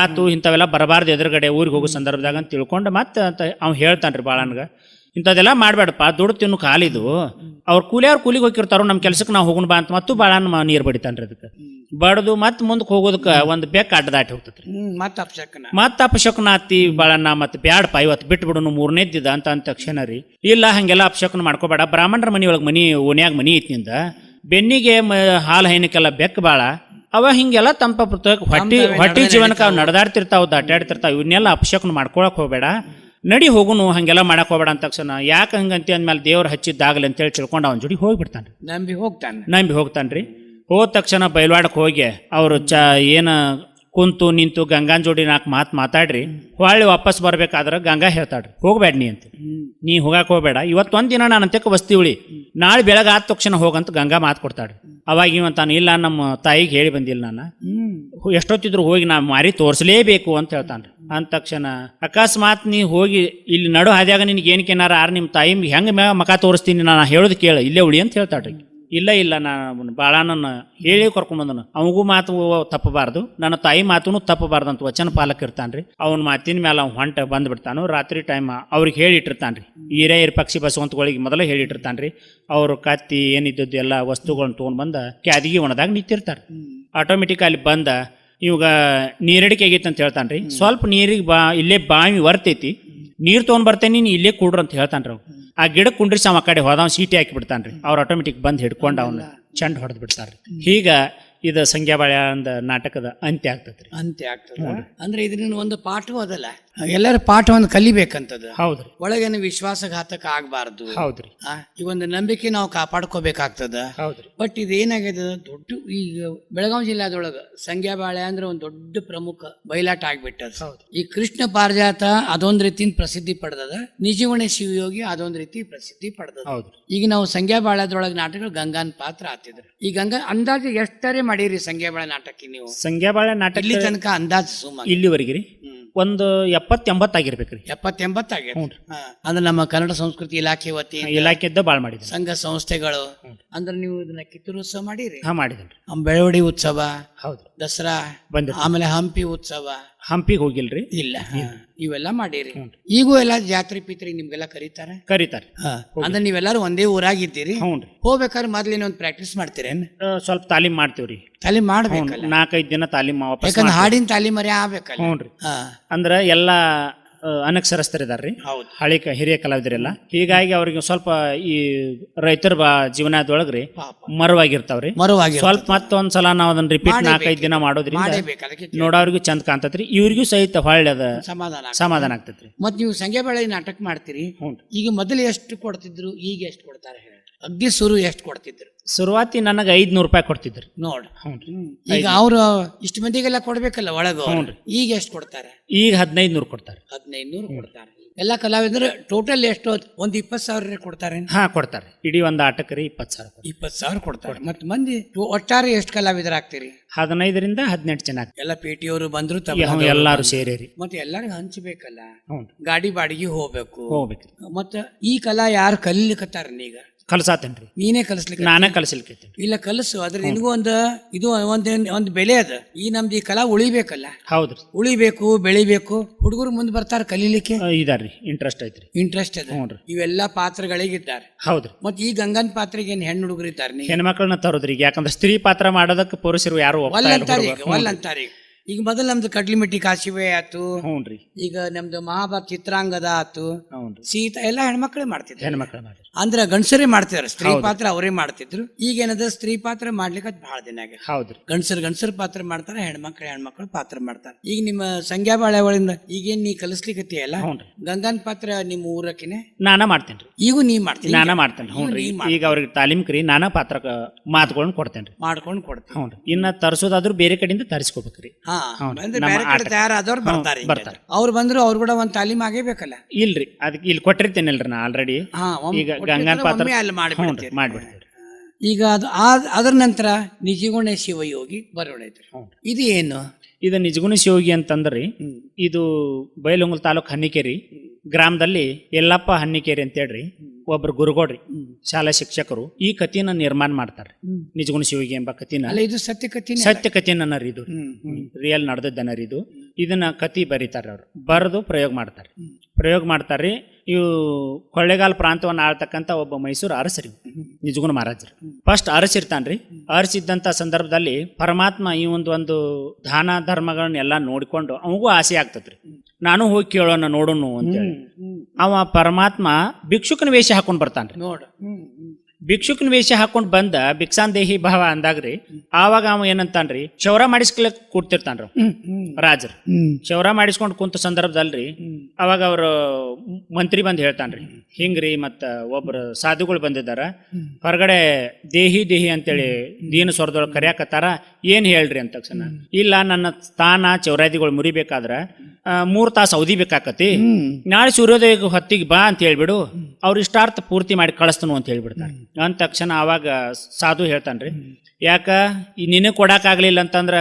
ಆತು, ಇಂಥವೆಲ್ಲ ಬರಬಾರ್ದು ಎದುರುಗಡೆ ಊರಿಗೆ ಹೋಗೋ ಸಂದರ್ಭದಾಗ ಅಂತ ತಿಳ್ಕೊಂಡು ಮತ್ತೆ ಅಂತ ಅವ್ನು ಹೇಳ್ತಾನ್ರಿ ಬಾಳನ್ಗ, ಇಂಥದ್ದೆಲ್ಲ ಮಾಡ್ಬೇಡಪ್ಪ, ದುಡ್ಡು ತಿನ್ನು ಕಾಲಿದು, ಅವ್ರು ಕೂಲಿಗೆ ಹೋಗಿರ್ತಾರೋ, ನಮ್ಮ ಕೆಲ್ಸಕ್ಕೆ ನಾವು ಹೋಗೋಣ ಬಾ ಅಂತ ಮತ್ತು ಬಾಳನ್ನ ನೀರು ಬಡಿತಾನ್ರಿ. ಅದಕ್ಕೆ ಬಡ್ದು ಮತ್ತೆ ಮುಂದಕ್ಕೆ ಹೋಗೋದಕ್ಕೆ ಒಂದು ಬೆಕ್ಕ ಅಡ್ಡ ದಾಟಿ ಹೋಗ್ತೈತ್ರಿ. ಮತ್ತೆ ಅಪಶಕನ ಆತಿ ಬಾಳನ್ನ, ಮತ್ತೆ ಬ್ಯಾಡಪ್ಪ ಇವತ್ತು ಬಿಟ್ಟು ಬಿಡೋನು 3ನೇದ್ದಿದ ಅಂತ ಅಂದ ತಕ್ಷಣ ರೀ, ಇಲ್ಲ ಹಂಗೆಲ್ಲ ಅಪಶಕನ ಮಾಡ್ಕೋಬೇಡ, ಬ್ರಾಹ್ಮಣರ ಮನಿ ಓನ್ಯಾಗ ಮನಿ ಐತಿನಿಂದ ಬೆನ್ನಿಗೆ ಹಾಲು ಹೈನಕ್ಕೆಲ್ಲ ಬೆಕ್ಕ ಬಾಳ ಅವ ಹಿಂಗೆಲ್ಲ ತಂಪ ಹೊಟ್ಟಿ ಜೀವನಕ್ಕೆ ಅವ್ ನಡೆದಾಡ್ತಿರ್ತಾವ, ಅಡ್ಡಾಡ್ತಿರ್ತಾವ, ಇವನ್ನೆಲ್ಲ ಅಪಶಕನ ಮಾಡ್ಕೊಳಕ್ ಹೋಗ್ಬೇಡ, ನಡಿ ಹೋಗುನು, ಹಂಗೆಲ್ಲ ಮಾಡಕ್ ಹೋಗ್ಬೇಡ ಅಂತ ತಕ್ಷಣ, ಯಾಕೆ ಹಂಗಂತಿ ಅಂದ್ಮೇಲೆ ದೇವ್ರು ಹಚ್ಚಿದ್ದಾಗಲಿ ಅಂತೇಳಿ ತಿಳ್ಕೊಂಡು ಅವ್ನ ಜೋಡಿ ಹೋಗ್ಬಿಡ್ತಾನೆ. ನಂಬಿ ಹೋಗ್ತಾನ್ರಿ. ಹೋದ ತಕ್ಷಣ ಬೈಲ್ವಾಡಕ್ಕೆ ಹೋಗಿ ಅವರು ಏನ ಕುಂತು ನಿಂತು ಗಂಗಾನ್ ಜೋಡಿ 4 ಮಾತು ಮಾತಾಡ್ರಿ, ಹೊಳ್ಳಿ ವಾಪಸ್ ಬರ್ಬೇಕಾದ್ರೆ ಗಂಗಾ ಹೇಳ್ತಾಡ್ರಿ, ಹೋಗ್ಬೇಡ ನೀ ಅಂತ, ನೀ ಹೋಗಕ್ ಹೋಗ್ಬೇಡ, ಇವತ್ತೊಂದ್ ದಿನ ನಾನು ಅಂತಕ್ಕೆ ವಸ್ತಿ ಉಳಿ, ನಾಳೆ ಬೆಳಗ್ಗೆ ಆದ ತಕ್ಷಣ ಹೋಗಂತ ಗಂಗಾ ಮಾತು ಕೊಡ್ತಾಡ್ರಿ. ಅವಾಗ ಇವಂತಾನು, ಇಲ್ಲ ನಮ್ಮ ತಾಯಿಗೆ ಹೇಳಿ ಬಂದಿಲ್ಲ ನಾನು, ಎಷ್ಟೊತ್ತಿದ್ರು ಹೋಗಿ ನಾ ಮಾರಿ ತೋರಿಸಲೇಬೇಕು ಅಂತ ಹೇಳ್ತಾನ್ರಿ. ಅಂದ ತಕ್ಷಣ ಅಕಸ್ಮಾತ್ ನೀ ಹೋಗಿ ಇಲ್ಲಿ ನಡು ಹಾದ್ಯಾಗ ನಿನ್ಗೆ ಏನಕ್ಕೇನಾರ ನಿಮ್ಮ ತಾಯಿ ಹೆಂಗೆ ಮಕ ತೋರಿಸ್ತೀನಿ, ನಾನು ಹೇಳೋದು ಕೇಳ, ಇಲ್ಲೇ ಉಳಿ ಅಂತ ಹೇಳ್ತಾಡ್ರಿ. ಇಲ್ಲ ನಾನು ಬಾಳನ ಹೇಳಿ ಕರ್ಕೊಂಡ್ಬಂದನು, ಅವಗೂ ಮಾತು ತಪ್ಪಬಾರ್ದು, ನನ್ನ ತಾಯಿ ಮಾತೂ ತಪ್ಪಬಾರ್ದು ಅಂತ ವಚನ ಪಾಲಕ ಇರ್ತಾನ್ರಿ. ಅವನ ಮಾತಿನ ಮೇಲೆ ಅವ್ನು ಹೊಂಟ ಬಂದ್ಬಿಡ್ತಾನು. ರಾತ್ರಿ ಟೈಮ್ ಅವ್ರಿಗೆ ಹೇಳಿಟ್ಟಿರ್ತಾನ್ರಿ, ಹಿರಿಯರ್ ಪಕ್ಷಿ ಬಸವಂತಗಳಿಗೆ ಮೊದಲೇ ಹೇಳಿಟ್ಟಿರ್ತಾನ್ರಿ. ಅವರು ಕತ್ತಿ ಏನಿದ್ದದ್ದು ಎಲ್ಲ ವಸ್ತುಗಳನ್ನ ತೊಗೊಂಡ್ಬಂದ ಕ್ಯಾದಿಗೆ ಒಣದಾಗ ನಿಂತಿರ್ತಾರೆ. ಆಟೋಮೆಟಿಕ್ ಅಲ್ಲಿ ಬಂದ ಇವಾಗ ನೀರಡಿಕೆ ಆಗೈತೆ ಅಂತ ಹೇಳ್ತಾನ್ರಿ. ಸ್ವಲ್ಪ ನೀರಿಗೆ ಇಲ್ಲೇ ಬಾವಿ ವರ್ತೈತಿ, ನೀರು ತೊಗೊಂಡ್ ಬರ್ತೇನೆ, ನೀನು ಇಲ್ಲೇ ಕೂಡ್ರು ಅಂತ ಹೇಳ್ತಾನ್ರಿ. ಆ ಗಿಡಕ್ಕೆ ಕುಂಡ್ರಿಸಿ ಅವ ಕಡೆ ಹೋದ ಸೀಟಿ ಹಾಕಿ ಬಿಡ್ತಾನ್ರಿ. ಅವ್ರು ಆಟೋಮೆಟಿಕ್ ಬಂದು ಹಿಡ್ಕೊಂಡು ಅವನ್ನ ಚಂಡ್ ಹೊಡೆದ್ ಬಿಡ್ತಾರ್ರಿ. ಹೀಗ ಇದು ಸಂಖ್ಯಾಬಾಳ ಅಂದ ನಾಟಕದ ಅಂತ್ಯ ಆಗ್ತದ್ರಿ. ಅಂದ್ರೆ ಇದನ್ನ ಒಂದು ಪಾಠವೂ ಅದಲ್ಲ, ಎಲ್ಲರ ಪಾಠವನ್ನು ಕಲಿಬೇಕಂತದ. ಹೌದ್ರಿ. ಒಳಗೇನು ವಿಶ್ವಾಸಘಾತಕ ಆಗ್ಬಾರ್ದು. ಹೌದ್ರಿ. ಈ ಒಂದು ನಂಬಿಕೆ ನಾವು ಕಾಪಾಡ್ಕೋಬೇಕಾಗ್ತದ. ಹೌದ್ರಿ. ಬಟ್ ಇದೇನಾಗ್ಯದ, ದೊಡ್ಡ ಈಗ ಬೆಳಗಾವಿ ಜಿಲ್ಲಾದೊಳಗ ಸಂಖ್ಯಾಬಾಳೆ ಅಂದ್ರೆ ಒಂದು ದೊಡ್ಡ ಪ್ರಮುಖ ಬಯಲಾಟ ಆಗ್ಬಿಟ್ಟದ. ಈ ಕೃಷ್ಣ ಪಾರಿಜಾತ ಅದೊಂದ್ ರೀತಿಯಿಂದ ಪ್ರಸಿದ್ಧಿ ಪಡೆದದ, ನಿಜವಣೆ ಶಿವಯೋಗಿ ಅದೊಂದ್ ರೀತಿ ಪ್ರಸಿದ್ಧಿ ಪಡೆದದ. ಈಗ ನಾವು ಸಂಖ್ಯಾಬಾಳದೊಳಗ ನಾಟಕಗಳು ಗಂಗಾನ್ ಪಾತ್ರ ಆತಿದ್ರು. ಈ ಗಂಗಾ ಅಂದಾಜು ಎಷ್ಟರೇ ಮಾಡಿರಿ ಸಂಖ್ಯಾಬಾಳ ನಾಟಕ ನೀವು? ಸಂಖ್ಯಾಬಾಳ ನಾಟಕ ಇಲ್ಲಿ ತನಕ ಅಂದಾಜು ಸುಮಾರು ಇಲ್ಲಿವರೆಗೆ ರೀ ಒಂದು 70-80 ಆಗಿರ್ಬೇಕ್ರಿ. 70-80 ಆಗಿ ಅಂದ್ರೆ ನಮ್ಮ ಕನ್ನಡ ಸಂಸ್ಕೃತಿ ಇಲಾಖೆ ಇಲಾಖೆದ್ದ ಬಾಳ್ ಮಾಡಿದ್ರಿ. ಸಂಘ ಸಂಸ್ಥೆಗಳು ಅಂದ್ರೆ ನೀವು ಇದನ್ನ ಕಿತ್ತೂರುತ್ಸವ ಮಾಡಿರಿ? ಮಾಡಿದ್ರಿ. ಬೆಳವಡಿ ಉತ್ಸವ, ಹೌದು, ದಸರಾ ಬಂದ, ಆಮೇಲೆ ಹಂಪಿ ಉತ್ಸವ. ಹಂಪಿಗೆ ಹೋಗಿಲ್ರಿ? ಇಲ್ಲ, ಇವೆಲ್ಲ ಮಾಡಿರಿ. ಈಗೂ ಎಲ್ಲ ಜಾತ್ರೆ ಪಿತ್ರಿ ನಿಮ್ಗೆಲ್ಲ ಕರೀತಾರೆ? ಅಂದ್ರೆ ನೀವೆಲ್ಲಾರು ಒಂದೇ ಊರಾಗಿದ್ದೀರಿ? ಹೋಗ್ಬೇಕಾದ್ರೆ ಮೊದ್ಲೇನ ಒಂದು ಪ್ರಾಕ್ಟೀಸ್ ಮಾಡ್ತೀರೇನ್? ಸ್ವಲ್ಪ ತಾಲೀಮ್ ಮಾಡ್ತೀವ್ರಿ. ತಾಲೀಮ್ ಮಾಡ್ಬೇಕಲ್ಲ, 4-5 ದಿನ ತಾಲೀಮ್. ಯಾಕಂದ್ರೆ ಹಾಡಿನ ತಾಲೀಮರಿ ಆಗ್ಬೇಕಲ್ಲ. ಅಂದ್ರ ಎಲ್ಲಾ ಅನಕ್ಷರಸ್ಥರಿದಾರ್ರಿ, ಹೌದು. ಹಿರಿಯ ಕಲಾವಿದರೆಲ್ಲ. ಹೀಗಾಗಿ ಅವ್ರಿಗೆ ಸ್ವಲ್ಪ ಈ ರೈತರ ಜೀವನದೊಳಗ್ರಿ ಪಾಪ ಮರವಾಗಿರ್ತಾವ್ರಿ. ಮರುವಾಗಿ ಸ್ವಲ್ಪ ಮತ್ತೊಂದ್ಸಲ ನಾವ್ ಅದನ್ನ ರಿಪೀಟ್ 4-5 ದಿನ ಮಾಡೋದ್ರಿಂದ ಮಾಡೇಬೇಕು, ಅದಕ್ಕೆ ನೋಡೋರ್ಗೂ ಚಂದ ಕಾಣ್ತತ್ರಿ, ಇವ್ರಿಗೂ ಸಹಿತ ಹೊಳ್ಳಿ ಅದ ಸಮಾಧಾನ. ಸಮಾಧಾನ ಆಗ್ತೈತ್ರಿ. ಮತ್ ನೀವು ಸಂಜೆ ಬೆಳೆ ನಾಟಕ ಮಾಡ್ತೀರಿ, ಹ್ಞೂ. ಈಗ ಮೊದಲು ಎಷ್ಟು ಕೊಡ್ತಿದ್ರು, ಈಗ ಎಷ್ಟು ಕೊಡ್ತಾರೆ ಹೇಳಿ? ಅಗ್ದಿ ಶುರು ಎಷ್ಟು ಕೊಡ್ತಿದ್ರು? ಶುರುವಾತಿ ನನಗೆ 500 ರೂಪಾಯಿ ಕೊಡ್ತಿದ್ರಿ. ನೋಡ್, ಹ್ಞೂ. ಈಗ ಅವ್ರು ಇಷ್ಟು ಮಂದಿಗೆಲ್ಲ ಕೊಡ್ಬೇಕಲ್ಲ ಒಳಗ, ಹ್ಞೂನ್ರಿ. ಈಗ ಎಷ್ಟು ಕೊಡ್ತಾರೆ? ಈಗ 1500 ಕೊಡ್ತಾರೆ. 1500 ಕೊಡ್ತಾರೆ. ಎಲ್ಲ ಕಲಾವಿದರು ಟೋಟಲ್ ಎಷ್ಟು? ಒಂದು 20,000 ಕೊಡ್ತಾರೆ. ಹಾ ಕೊಡ್ತಾರೆ. ಇಡೀ ಒಂದು ಆಟಕ್ಕೆ ರೀ 20,000. 20,000 ಕೊಡ್ತಾರೆ. ಮತ್ ಮಂದಿ ಒಟ್ಟಾರೆ ಎಷ್ಟು ಕಲಾವಿದರು ಆಗ್ತೀರಿ? 15ರಿಂದ 18 ಜನ ಆಗ್ತಾರೆ. ಎಲ್ಲ ಪೇಟಿಯವರು ಬಂದ್ರು, ಎಲ್ಲಾರು ಸೇರಿ ಮತ್ತೆ ಎಲ್ಲರಿಗೂ ಹಂಚಬೇಕಲ್ಲ, ಹ್ಞೂ ಗಾಡಿ ಬಾಡಿಗೆ ಹೋಗ್ಬೇಕು. ಹೋಗ್ಬೇಕ್ರಿ. ಮತ್ತ ಈ ಕಲಾ ಯಾರು ಕಲಿಲಿಕತ್ತಾರ? ಈಗ ಕಲ್ಸಾತೇನ್ರಿ, ನೀನೇ ಕಲಿಸ್ಲಿಕ್ಕೆ? ನಾನೇ ಕಲಿಸ್ಲಿಕ್ಕೆ. ಇಲ್ಲ, ಕಲಸು. ಅದ್ರ ನಿನಗೂ ಇದು ಒಂದು ಬೆಲೆ ಅದ. ಈ ನಮ್ದು ಈ ಕಲಾ ಉಳಿಬೇಕಲ್ಲ. ಹೌದ್ರಿ, ಉಳಿಬೇಕು, ಬೆಳಿಬೇಕು. ಹುಡುಗರು ಮುಂದೆ ಬರ್ತಾರ ಕಲೀಲಿಕ್ಕೆ, ಇದಾರ್ರಿ, ಇಂಟ್ರೆಸ್ಟ್ ಐತ್ರಿ, ಇಂಟ್ರೆಸ್ಟ್ ಅದ. ಹ್ಞೂನ್ರಿ. ಇವೆಲ್ಲಾ ಪಾತ್ರಗಳಿಗಿದ್ದಾರೆ. ಹೌದ್ರಿ. ಮತ್ ಈ ಗಂಗನ್ ಪಾತ್ರೆಗೆ ಏನ್ ಹೆಣ್ಣು ಹುಡುಗರು ಇದ್ದಾರೆ? ಹೆಣ್ಮಕ್ಳನ್ನ ತರೋದ್ರಿ. ಯಾಕಂದ್ರೆ ಸ್ತ್ರೀ ಪಾತ್ರ ಮಾಡೋದಕ್ಕೆ ಪುರುಷರು ಯಾರು ಒಲ್ ಅಂತಾರೆ. ಈಗ ಮೊದಲು ನಮ್ದು ಕಡ್ಲಿಮಿಟ್ಟಿ ಕಾಶಿವೆ ಆತು, ಹ್ಞೂನ್ರಿ. ಈಗ ನಮ್ದು ಮಹಾಭಾರತ ಚಿತ್ರಾಂಗದ ಆತು, ಹ್ಞೂನ್ರಿ. ಸೀತಾ ಎಲ್ಲ ಹೆಣ್ಮಕ್ಳೇ ಮಾಡ್ತಿದ್ರು. ಹೆಣ್ಮಕ್ಳು ಮಾಡಿ ಅಂದ್ರ ಗಂಡಸರೇ ಮಾಡ್ತಿದಾರೆ. ಸ್ತ್ರೀ ಪಾತ್ರ ಅವರೇ ಮಾಡ್ತಿದ್ರು. ಈಗ ಏನದ, ಸ್ತ್ರೀ ಪಾತ್ರ ಮಾಡ್ಲಿಕ್ಕೆ ಬಹಳ ದಿನ ಆಗಿದೆ. ಹೌದ್ರಿ. ಗಂಡಸರು ಪಾತ್ರ ಮಾಡ್ತಾರೆ, ಹೆಣ್ಮಕ್ಳು ಪಾತ್ರ ಮಾಡ್ತಾರೆ. ಈಗ ನಿಮ್ಮ ಸಂಖ್ಯಾ ಬಾಳೆ ಒಳಗಿಂದ ಈಗೇನ್ ನೀ ಕಲಿಸ್ಲಿಕ್ಕತ್ತೀಯಲ್ಲ, ಹ್ಞೂನ್ರಿ. ಗಂಗನ್ ಪಾತ್ರ ನಿಮ್ಮ ಊರಕ್ಕಿನೇ ನಾನ ಮಾಡ್ತೇನ್ರಿ. ಈಗ ನೀ ಮಾಡ್ತೀನಿ? ನಾನ ಮಾಡ್ತೇನೆ. ಹ್ಞೂನ್ರಿ. ಈಗ ಅವ್ರಿಗೆ ತಾಲೀಮ್ ಕರಿ ನಾನಾ ಪಾತ್ರ ಮಾತುಗಳನ್ನ ಕೊಡ್ತೇನ್ರಿ, ಮಾಡ್ಕೊಂಡು ಕೊಡ್ತೀನಿ. ಹ್ಞೂನ್ರಿ. ಇನ್ನ ತರಿಸೋದಾದ್ರೂ ಬೇರೆ ಕಡೆಯಿಂದ ತರಿಸ್ಕೋಬೇಕ್ರಿ. ಹಾ, ಹೌದು. ಅಂದ್ರೆ ನಮ್ಮ ಬೇರೆ ಕಡೆ ಆಟ. ತಯಾರಾದವ್ರು ಬರ್ತಾರೆ. ಬರ್ತಾರೆ. ಅವ್ರು ಬಂದ್ರು ಅವ್ರು ಕೂಡ ಒಂದ್ ತಾಲೀಮ್ ಆಗೇಬೇಕಲ್ಲ. ಇಲ್ರಿ, ಅದಕ್ಕೆ ಇಲ್ಲಿ ಕೊಟ್ಟಿರ್ತೇನಲ್ರಿ ನಾ ಆಲ್ರೆಡಿ. ಹಾ, ಈಗ ಗಂಗಾನ್ ಪಾತ್ರ ಅಲ್ಲಿ ಮಾಡ್ಬಿಡ್ತೀವಿ. ಈಗ ಅದು ಅದ್ರ ನಂತರ ನಿಜಗುಣ ಶಿವಯೋಗಿ ಬರೋಣೈತ್ರಿ. ಇದು ಏನು? ಇದು ನಿಜಗುಣ ಶಿವಯೋಗಿ ಅಂತಂದ್ರಿ, ಇದು ಬೈಲಹೊಂಗಲ ತಾಲೂಕ್ ಹನ್ನಿಕೇರಿ ಗ್ರಾಮದಲ್ಲಿ ಯಲ್ಲಪ್ಪ ಹನ್ನಿಕೇರಿ ಅಂತ ಹೇಳ್ರಿ ಒಬ್ರು ಗುರುಗೋಡ್ರಿ, ಶಾಲಾ ಶಿಕ್ಷಕರು ಈ ಕಥೆನ ನಿರ್ಮಾಣ ಮಾಡ್ತಾರೆ. ನಿಜಗುಣ ಶಿವಯೋಗಿ ಎಂಬ ಕಥೆನ. ಅಲ್ಲ, ಇದು ಸತ್ಯ ಕಥೆ. ಸತ್ಯ ಕಥೆನ ಇದು ರಿಯಲ್ ನಡೆದದ್ದನರಿ. ಇದು ಇದನ್ನ ಕಥೆ ಬರೀತಾರೆ. ಅವ್ರು ಬರೆದು ಪ್ರಯೋಗ ಮಾಡ್ತಾರ್ರಿ. ಇವು ಕೊಳ್ಳೇಗಾಲ ಪ್ರಾಂತವನ್ನು ಆಳ್ತಕ್ಕಂಥ ಒಬ್ಬ ಮೈಸೂರು ಅರಸರಿ ನಿಜಗುಣ ಮಹಾರಾಜರು. ಫಸ್ಟ್ ಅರಸಿರ್ತಾನ್ರಿ. ಅರಸಿದ್ದಂಥ ಸಂದರ್ಭದಲ್ಲಿ ಪರಮಾತ್ಮ ಈ ಒಂದು ದಾನ ಧರ್ಮಗಳನ್ನೆಲ್ಲ ನೋಡಿಕೊಂಡು ಅವನಿಗೂ ಆಸೆ ಆಗ್ತದ್ರಿ, ನಾನು ಹೋಗಿ ಕೇಳೋಣ ನೋಡೋಣ ಅಂತೇಳಿ. ಅವ ಪರಮಾತ್ಮ ಭಿಕ್ಷುಕನ ವೇಷ ಹಾಕೊಂಡ್ ಬರ್ತಾನ್ರಿ. ಭಿಕ್ಷುಕನ ವೇಷ ಹಾಕೊಂಡ್ ಬಂದ ಭಿಕ್ಷಾಂದೇಹಿ ಭಾವ ಅಂದಾಗ್ರಿ, ಆವಾಗ ಅವ ಏನಂತಾನ್ರಿ, ಕ್ಷೌರ ಮಾಡಿಸ್ಕೊಳಕ್ ಕೂಡ್ತಿರ್ತಾನ್ರಿ ರಾಜರು. ಕ್ಷೌರ ಮಾಡಿಸ್ಕೊಂಡ್ ಕುಂತ ಸಂದರ್ಭದಲ್ರಿ ಅವಾಗ ಅವ್ರ ಮಂತ್ರಿ ಬಂದ್ ಹೇಳ್ತಾನ್ರಿ, ಹಿಂಗ್ರಿ ಮತ್ತ ಒಬ್ರು ಸಾಧುಗಳು ಬಂದಿದ್ದಾರ, ಹೊರಗಡೆ ದೇಹಿ ಅಂತೇಳಿ ದೀನ ಸ್ವರದೊಳಗೆ ಕರ್ಯಾಕತ್ತಾರ, ಏನ್ ಹೇಳ್ರಿ ಅಂತ ತಕ್ಷಣ, ಇಲ್ಲ ನನ್ನ ಸ್ಥಾನ ಚೌರಾದಿಗಳು ಮುರಿಬೇಕಾದ್ರ 3 ತಾಸು ಅವಧಿ ಬೇಕಾಕತಿ, ನಾಳೆ ಸೂರ್ಯೋದಯ ಹೊತ್ತಿಗೆ ಬಾ ಅಂತ ಹೇಳ್ಬಿಡು, ಅವ್ರ ಇಷ್ಟಾರ್ಥ ಪೂರ್ತಿ ಮಾಡಿ ಕಳಿಸ್ತನು ಅಂತ ಹೇಳ್ಬಿಡ್ತಾರೆ. ಅಂದ ತಕ್ಷಣ ಅವಾಗ ಸಾಧು ಹೇಳ್ತಾನ್ರಿ, ಯಾಕ ನಿನಗೆ ಕೊಡಕ್ಕಾಗ್ಲಿಲ್ಲ ಅಂತಂದ್ರ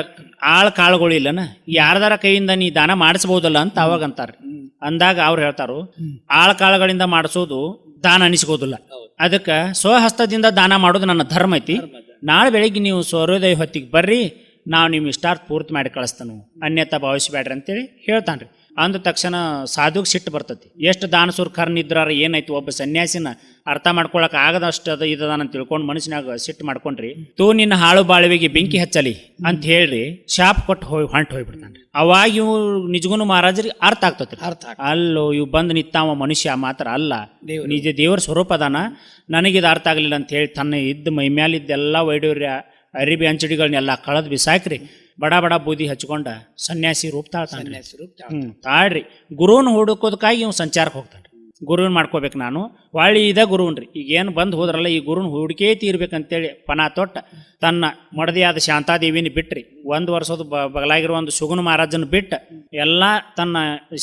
ಕಾಳುಗಳು ಇಲ್ಲನ, ಯಾರ್ದಾರ ಕೈಯಿಂದ ನೀ ದಾನ ಮಾಡಿಸ್ಬೋದಲ್ಲ ಅಂತ ಅವಾಗ ಅಂತಾರ. ಅಂದಾಗ ಅವ್ರು ಹೇಳ್ತಾರು, ಕಾಳುಗಳಿಂದ ಮಾಡಿಸೋದು ದಾನ ಅನಿಸ್ಕೋದಿಲ್ಲ, ಅದಕ್ಕೆ ಸ್ವಹಸ್ತದಿಂದ ದಾನ ಮಾಡೋದು ನನ್ನ ಧರ್ಮ ಐತಿ. ನಾಳೆ ಬೆಳಿಗ್ಗೆ ನೀವು ಸೂರ್ಯೋದಯ ಹೊತ್ತಿಗೆ ಬರ್ರಿ, ನಾವು ನಿಮ್ಮ ಇಷ್ಟಾರ್ಥ ಪೂರ್ತಿ ಮಾಡಿ ಕಳಿಸ್ತಾನು, ಅನ್ಯತಾ ಭಾವಿಸ್ಬೇಡ್ರಿ ಅಂತೇಳಿ ಹೇಳ್ತಾನ್ರಿ. ಅಂದ ತಕ್ಷಣ ಸಾಧುಗ್ ಸಿಟ್ಟು ಬರ್ತತಿ. ಎಷ್ಟು ದಾನಸೂರ್ ಕರ್ನಿದ್ರಾರ ಏನಾಯ್ತು, ಒಬ್ಬ ಸನ್ಯಾಸಿನ ಅರ್ಥ ಮಾಡ್ಕೊಳಕ್ ಆಗದಷ್ಟು ಅದ ಇದದಾನ ತಿಳ್ಕೊಂಡು ಮನುಷ್ಯನಾಗ ಸಿಟ್ಟು ಮಾಡ್ಕೊಂಡ್ರಿ, ತೂ ನಿನ್ನ ಹಾಳು ಬಾಳುವಿಗೆ ಬೆಂಕಿ ಹಚ್ಚಲಿ ಅಂತ ಹೇಳ್ರಿ ಶಾಪ್ ಕೊಟ್ಟು ಹೋಗ್ಬಿಡ್ತಾನ್ರಿ. ಅವಾಗ ಇವು ನಿಜಗುಣ ಮಹಾರಾಜರಿಗೆ ಅರ್ಥ ಆಗ್ತತಿ. ಅಲ್ಲೋ ಇವ್ ಬಂದ್ ನಿತ್ತಾವ ಮನುಷ್ಯ ಮಾತ್ರ ಅಲ್ಲ, ನಿಜ ದೇವರ ಸ್ವರೂಪ ಅದಾನ, ನನಗಿದು ಅರ್ಥ ಆಗ್ಲಿಲ್ಲ ಅಂತ ಹೇಳಿ ತನ್ನ ಇದ್ದ ಮೈ ಮ್ಯಾಲಿದ್ದೆಲ್ಲ ವೈಡೂರ್ಯ ಅರಿಬಿ ಅಂಚಡಿಗಳನ್ನೆಲ್ಲ ಕಳೆದು ಬಿಸಾಕ್ರಿ ಬಡ ಬೂದಿ ಹಚ್ಕೊಂಡ ಸನ್ಯಾಸಿ ರೂಪ ತಾಳ್ರಿ. ಗುರುವನ್ ಹುಡುಕೋದಕ್ಕಾಗಿ ಇವ್ ಸಂಚಾರಕ್ಕೆ ಹೋಗ್ತಾನೆ. ಗುರುವನ್ ಮಾಡ್ಕೋಬೇಕು ನಾನು, ವಾಳಿ ಇದ ಗುರುವನ್ರಿ, ಈಗ ಏನು ಬಂದು ಹೋದ್ರಲ್ಲ ಈ ಗುರುನ್ ಹುಡುಕೇ ತೀರ್ಬೇಕಂತೇಳಿ ಪನ ತೊಟ್ಟ ತನ್ನ ಮಡದಿಯಾದ ಶಾಂತಾದೇವಿನ ಬಿಟ್ರಿ. 1 ವರ್ಷದ ಬಗಲಾಗಿರೋ ಒಂದು ಸುಗುಣ ಮಹಾರಾಜನ ಬಿಟ್ಟ ಎಲ್ಲ ತನ್ನ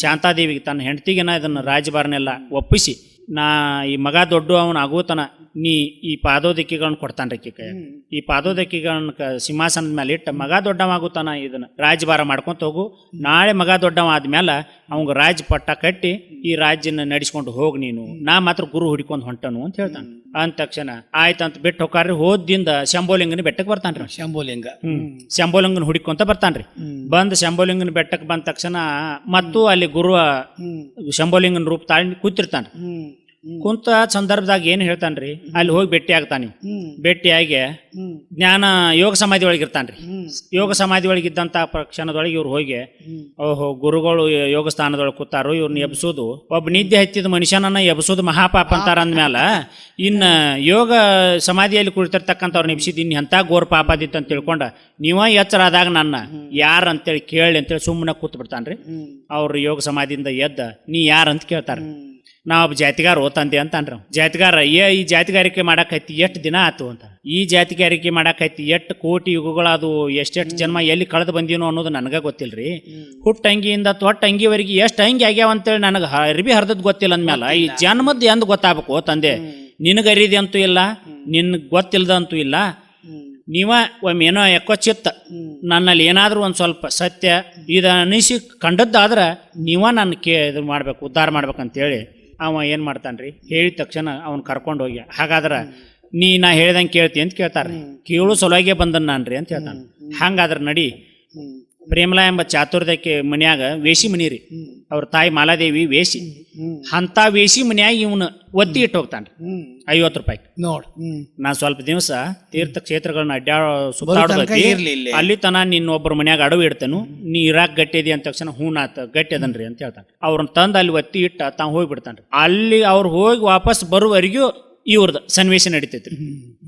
ಶಾಂತಾದೇವಿಗೆ ತನ್ನ ಹೆಂಡತಿಗೆನ ಇದನ್ನ ರಾಜಭಾರನೆಲ್ಲ ಒಪ್ಪಿಸಿ, ನಾ ಈ ಮಗ ದೊಡ್ಡ ಅವನ ಆಗೋತನ ನೀ ಈ ಪಾದೋದಕ್ಕಿಗಳನ್ನ ಕೊಡ್ತಾನ್ರಿ ಕೈ. ಈ ಪಾದೋದಕ್ಕಿಗಳನ್ನ ಸಿಂಹಾಸನದ ಮೇಲೆ ಇಟ್ಟ ಮಗ ದೊಡ್ಡವಾಗುತ್ತಾನ ಇದನ್ನ ರಾಜ್ಯಭಾರ ಮಾಡ್ಕೊಂತ ಹೋಗು, ನಾಳೆ ಮಗ ದೊಡ್ಡವ ಆದ್ಮೇಲೆ ಅವಂಗ ರಾಜ್ ಪಟ್ಟ ಕಟ್ಟಿ ಈ ರಾಜ್ಯನ ನಡೆಸ್ಕೊಂಡು ಹೋಗಿ ನೀನು, ನಾ ಮಾತ್ರ ಗುರು ಹುಡ್ಕೊಂಡ್ ಹೊಂಟನು ಅಂತ ಹೇಳ್ತಾನೆ. ಅಂದ ತಕ್ಷಣ ಆಯ್ತಂತ ಬಿಟ್ಟು ಹೋಗ್ರಿ. ಹೋದಿಂದ ಶಂಭೋಲಿಂಗನ ಬೆಟ್ಟಕ್ಕೆ ಬರ್ತಾನ್ರಿ. ಶಂಭೋಲಿಂಗನ ಹುಡ್ಕೊಂತ ಬರ್ತಾನ್ರಿ. ಬಂದ್ ಶಂಭೋಲಿಂಗನ ಬೆಟ್ಟಕ್ಕೆ ಬಂದ ತಕ್ಷಣ ಮತ್ತು ಅಲ್ಲಿ ಗುರು ಶಂಭೋಲಿಂಗನ ರೂಪ ತಾಳಿ ಕೂತಿರ್ತಾನ. ಕುಂತ ಸಂದರ್ಭದಾಗ ಏನ್ ಹೇಳ್ತಾನ್ರಿ, ಅಲ್ಲಿ ಹೋಗಿ ಭೇಟಿ ಆಗ್ತಾನೆ. ಭೇಟಿಯಾಗಿ ಜ್ಞಾನ ಯೋಗ ಸಮಾಧಿ ಒಳಗೆ ಇರ್ತಾನ್ರಿ. ಯೋಗ ಸಮಾಧಿ ಒಳಗೆ ಇದ್ದಂತ ಕ್ಷಣದೊಳಗೆ ಇವ್ರು ಹೋಗಿ, ಓಹೋ ಗುರುಗಳು ಯೋಗ ಸ್ಥಾನದೊಳಗೆ ಕೂತಾರು, ಇವ್ರನ್ನ ಎಬ್ಸೋದು, ಒಬ್ಬ ನಿದ್ದೆ ಹತ್ತಿದ ಮನುಷ್ಯನನ್ನ ಎಬ್ಸೋದು ಮಹಾಪಾಪ ಅಂತಾರ ಅಂದ್ಮೇಲ ಇನ್ನ ಯೋಗ ಸಮಾಧಿಯಲ್ಲಿ ಕುಳಿತಿರ್ತಕ್ಕಂಥವ್ರನ್ನ ಎಬ್ಸಿದ್ ಇನ್ ಎಂತ ಘೋರ ಪಾಪ ಆದಿತ್ತು ಅಂತ ತಿಳ್ಕೊಂಡ ನೀವ ಎಚ್ಚರ ಆದಾಗ ನನ್ನ ಯಾರ ಅಂತೇಳಿ ಕೇಳಿ ಅಂತೇಳಿ ಸುಮ್ಮನೆ ಕೂತ್ ಬಿಡ್ತಾನ್ರಿ. ಅವ್ರ ಯೋಗ ಸಮಾಧಿಯಿಂದ ಎದ್ದ ನೀ ಯಾರಂತ ಕೇಳ್ತಾರ. ನಾವ್ ಜಾತಿಗಾರ ಓತಂದೆ ಅಂತ ಅನ್ರ. ಜಾತಿಗಾರ ಈ ಜಾತಿಗಾರಿಕೆ ಮಾಡಾಕೈತಿ ಎಷ್ಟು ದಿನ ಆತು ಅಂತ. ಈ ಜಾತಿಗಾರಿಕೆ ಮಾಡಾಕೈತಿ ಎಷ್ಟು ಕೋಟಿ ಯುಗಗಳದು, ಎಷ್ಟೆಷ್ಟು ಜನ್ಮ ಎಲ್ಲಿ ಕಳೆದು ಬಂದೀನೋ ಅನ್ನೋದು ನನಗ ಗೊತ್ತಿಲ್ರಿ. ಹುಟ್ಟಂಗಿಯಿಂದ ತೊಟ್ಟಂಗಿವರೆಗೆ ಎಷ್ಟು ಅಂಗಿ ಆಗ್ಯಾವ ಅಂತೇಳಿ ನನಗೆ ಅರ್ಬಿ ಹರಿದದ್ ಗೊತ್ತಿಲ್ಲ ಅಂದ್ಮೇಲ ಈ ಜನ್ಮದ್ ಎಂದ್ ಗೊತ್ತಾಗಬೇಕು ತಂದೆ. ನಿನಗೆ ಅರಿದಿ ಅಂತೂ ಇಲ್ಲ, ನಿನ್ ಗೊತ್ತಿಲ್ದಂತೂ ಇಲ್ಲ. ನೀವ ಒಮ್ಮೆ ಏನೋ ಯಾಕೋ ಚಿತ್ತ ನನ್ನಲ್ಲಿ ಏನಾದ್ರೂ ಒಂದ್ ಸ್ವಲ್ಪ ಸತ್ಯ ಇದು ಅನಿಸಿ ಕಂಡದ್ದಾದ್ರ ನೀವ ನನ್ನ ಇದು ಮಾಡ್ಬೇಕು, ಉದ್ಧಾರ ಮಾಡ್ಬೇಕಂತೇಳಿ ಅವ ಏನ್ ಮಾಡ್ತಾನ್ರಿ, ಹೇಳಿದ ತಕ್ಷಣ ಅವನ್ ಕರ್ಕೊಂಡು ಹೋಗಿ, ಹಾಗಾದ್ರ ನಾ ಹೇಳ್ದಂಗೆ ಕೇಳ್ತಿ ಅಂತ ಕೇಳ್ತಾರ್ರಿ. ಕೇಳು ಸಲುವಾಗೆ ಬಂದನ್ ನಾನ್ರಿ ಅಂತ ಹೇಳ್ತಾನ. ಹಂಗಾದ್ರ ನಡಿ, ಪ್ರೇಮಲಾ ಎಂಬ ಚಾತುರ್ಯಕ್ಕೆ ಮನ್ಯಾಗ ವೇಷಿ ಮನಿ ರೀ, ಅವ್ರ ತಾಯಿ ಮಾಲಾದೇವಿ ವೇಷಿ. ಅಂತ ವೇಷಿ ಮನ್ಯಾಗ ಇವನು ಒತ್ತಿ ಇಟ್ಟು ಹೋಗ್ತಾನ್ರಿ 50 ರೂಪಾಯಿ. ನೋಡ್ ನಾ ಸ್ವಲ್ಪ ದಿವಸ ತೀರ್ಥ ಕ್ಷೇತ್ರಗಳನ್ನ ಸುತ್ತಾಡೋದೈತಿ, ಅಲ್ಲಿ ತನ ನಿನ್ನ ಒಬ್ಬರ ಮನ್ಯಾಗ ಅಡವು ಇಡ್ತೇನು, ನೀ ಇರಾಕ್ ಗಟ್ಟಿದಿ ಅಂತ ತಕ್ಷಣ ಹೂನಾತ ಗಟ್ಟಿ ಅದನ್ರಿ ಅಂತ ಹೇಳ್ತಾನೆ. ಅವ್ರನ್ನ ತಂದು ಅಲ್ಲಿ ಒತ್ತಿ ಇಟ್ಟ ತಾವ್ ಹೋಗ್ಬಿಡ್ತಾನ್ರಿ. ಅಲ್ಲಿ ಅವ್ರು ಹೋಗಿ ವಾಪಸ್ ಬರುವವರೆಗೂ ಇವ್ರದ್ದು ಸನ್ನಿವೇಶ ನಡೀತೈತ್ರಿ.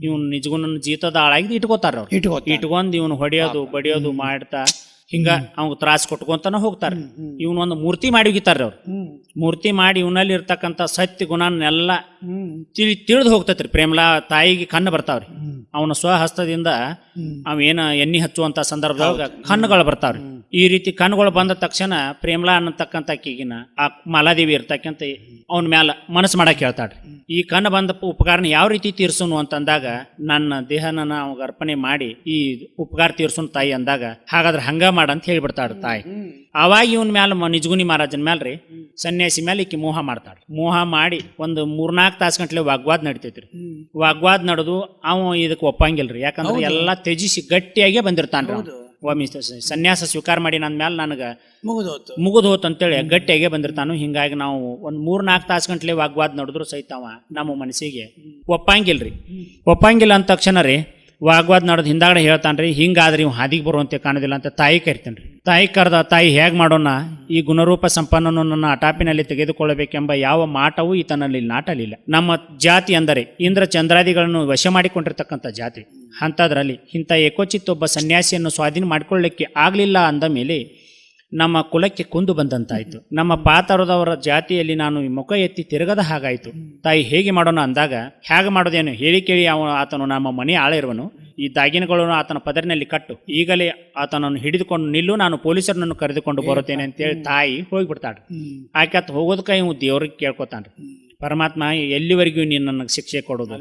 ಇವ್ನು ನಿಜಗೂ ನನ್ನ ಜೀತದ ಆಳಾಗಿ ಇಟ್ಕೋತಾರ ಅವ್ರು. ಇಟ್ಕೊಂಡ್ ಇವನು ಹೊಡೆಯೋದು ಬಡಿಯೋದು ಮಾಡ್ತಾ ಹಿಂಗ ಅವ್ಗ ತ್ರಾಸ ಕೊಟ್ಕೊಂತಾನ ಹೋಗ್ತಾರ. ಇವನ್ ಒಂದು ಮೂರ್ತಿ ಮಾಡಿ ಹೋಗಿತಾರ್ರಿ ಅವ್ರು. ಮೂರ್ತಿ ಮಾಡಿ ಇವನಲ್ಲಿ ಇರ್ತಕ್ಕಂಥ ಸತ್ಯ ಗುಣನೆಲ್ಲ ತಿಳಿದು ಹೋಗ್ತೈತ್ರಿ. ಪ್ರೇಮಲಾ ತಾಯಿಗೆ ಕಣ್ಣು ಬರ್ತಾವ್ರಿ. ಅವನ ಸ್ವಹಸ್ತದಿಂದ ಅವೇನ ಎಣ್ಣೆ ಹಚ್ಚುವಂತ ಸಂದರ್ಭದಾಗ ಕಣ್ಣುಗಳು ಬರ್ತಾವ್ರಿ. ಈ ರೀತಿ ಕಣ್ಣುಗಳು ಬಂದ ತಕ್ಷಣ ಪ್ರೇಮಲಾ ಅನ್ನತಕ್ಕಂಥ ಆಕಿಗಿನ ಆ ಮಾಲಾದೇವಿ ಇರ್ತಕ್ಕಂಥ ಅವನ ಮ್ಯಾಲ ಮನಸ್ಸು ಮಾಡಕ್ ಹೇಳ್ತಾಳ್ರಿ. ಈ ಕಣ್ಣು ಬಂದ ಉಪಕಾರನ ಯಾವ ರೀತಿ ತೀರ್ಸುನು ಅಂತಂದಾಗ ನನ್ನ ದೇಹನ ಅವಾಗ ಅರ್ಪಣೆ ಮಾಡಿ ಈ ಉಪಕಾರ ತೀರ್ಸುನ್ ತಾಯಿ ಅಂದಾಗ, ಹಾಗಾದ್ರೆ ಹಂಗ ಮಾಡಂತ ಹೇಳಿಬಿಡ್ತಾಳ ತಾಯಿ. ಅವಾಗ ಇವನ್ ಮ್ಯಾಲ ನಿಜಗುನಿ ಮಹಾರಾಜನ ಮ್ಯಾಲ್ರಿ ಸನ್ಯಾಸಿ ಮ್ಯಾಲ ಈಕಿ ಮೋಹ ಮಾಡ್ತಾಳೆ. ಮೋಹ ಮಾಡಿ ಒಂದು 3-4 ತಾಸು ಗಂಟ್ಲೆ ವಾಗ್ವಾದ ನಡಿತೈತ್ರಿ. ವಾಗ್ವಾದ ನಡೆದು ಅವ ಇದಕ್ಕೆ ಒಪ್ಪಂಗಿಲ್ರಿ. ಯಾಕಂದ್ರೆ ಎಲ್ಲಾ ತ್ಯಜಿಸಿ ಗಟ್ಟಿಯಾಗೆ ಬಂದಿರ್ತಾನ್ರಿ. ಒಮ್ಮೆ ಸನ್ಯಾಸ ಸ್ವೀಕಾರ ಮಾಡಿ ನನ್ನ ಮ್ಯಾಲ ನನಗ ಮುಗಿದು ಹೋತ್ ಅಂತೇಳಿ ಗಟ್ಟಿಯಾಗೆ ಬಂದಿರ್ತಾನು. ಹಿಂಗಾಗಿ ನಾವು ಒಂದ್ 3-4 ತಾಸು ಗಂಟ್ಲೆ ವಾಗ್ವಾದ ನಡೆದ್ರು ಸಹಿತ ಅವ ನಮ್ಮ ಮನಸ್ಸಿಗೆ ಒಪ್ಪಂಗಿಲ್ರಿ. ಒಪ್ಪಂಗಿಲ್ಲ ಅಂದ ತಕ್ಷಣ ರೀ ವಾಗ್ವಾದ ನಡೆದು ಹಿಂದಾಗಡೆ ಹೇಳ್ತಾನ್ರಿ, ಹಿಂಗಾದ್ರೆ ಇವ್ ಹಾದಿಗೆ ಬರುವಂತೆ ಕಾಣೋದಿಲ್ಲ ಅಂತ ತಾಯಿ ಕರಿತಾನ್ರಿ. ತಾಯಿ ಕರೆದ ತಾಯಿ ಹೇಗ್ ಮಾಡೋಣ, ಈ ಗುಣರೂಪ ಸಂಪನ್ನನ್ನು ನನ್ನ ಅಟಾಪಿನಲ್ಲಿ ತೆಗೆದುಕೊಳ್ಳಬೇಕೆಂಬ ಯಾವ ಮಾಟವೂ ಈತನಲ್ಲಿ ನಾಟಲಿಲ್ಲ. ನಮ್ಮ ಜಾತಿ ಅಂದರೆ ಇಂದ್ರ ಚಂದ್ರಾದಿಗಳನ್ನು ವಶ ಮಾಡಿಕೊಂಡಿರ್ತಕ್ಕಂಥ ಜಾತಿ. ಅಂಥದ್ರಲ್ಲಿ ಇಂಥ ಏಕೋಚಿತ್ತೊಬ್ಬ ಸನ್ಯಾಸಿಯನ್ನು ಸ್ವಾಧೀನ ಮಾಡಿಕೊಳ್ಳಲಿಕ್ಕೆ ಆಗ್ಲಿಲ್ಲ ಅಂದ ಮೇಲೆ ನಮ್ಮ ಕುಲಕ್ಕೆ ಕುಂದು ಬಂದಂತಾಯ್ತು. ನಮ್ಮ ಪಾತರದವರ ಜಾತಿಯಲ್ಲಿ ನಾನು ಮುಖ ಎತ್ತಿ ತಿರುಗದ ಹಾಗಾಯ್ತು. ತಾಯಿ ಹೇಗೆ ಮಾಡೋಣ ಅಂದಾಗ, ಹೇಗೆ ಮಾಡೋದೇನು ಹೇಳಿ ಕೇಳಿ ಆತನು ನಮ್ಮ ಮನೆ ಆಳ ಇರುವನು, ಈ ದಾಗಿನಗಳನ್ನು ಆತನ ಪದರಿನಲ್ಲಿ ಕಟ್ಟು, ಈಗಲೇ ಆತನನ್ನು ಹಿಡಿದುಕೊಂಡು ನಿಲ್ಲು, ನಾನು ಪೊಲೀಸರನ್ನು ಕರೆದುಕೊಂಡು ಬರುತ್ತೇನೆ ಅಂತೇಳಿ ತಾಯಿ ಹೋಗ್ಬಿಡ್ತಾಳ್ರಿ. ಆಕೆ ಆತ ಹೋಗೋದಕ್ಕೆ ಇವು ದೇವ್ರಿಗೆ ಕೇಳ್ಕೊತಾನ್ರಿ, ಪರಮಾತ್ಮ ಎಲ್ಲಿವರೆಗೂ ನೀನು ನನಗೆ ಶಿಕ್ಷೆ ಕೊಡೋದು,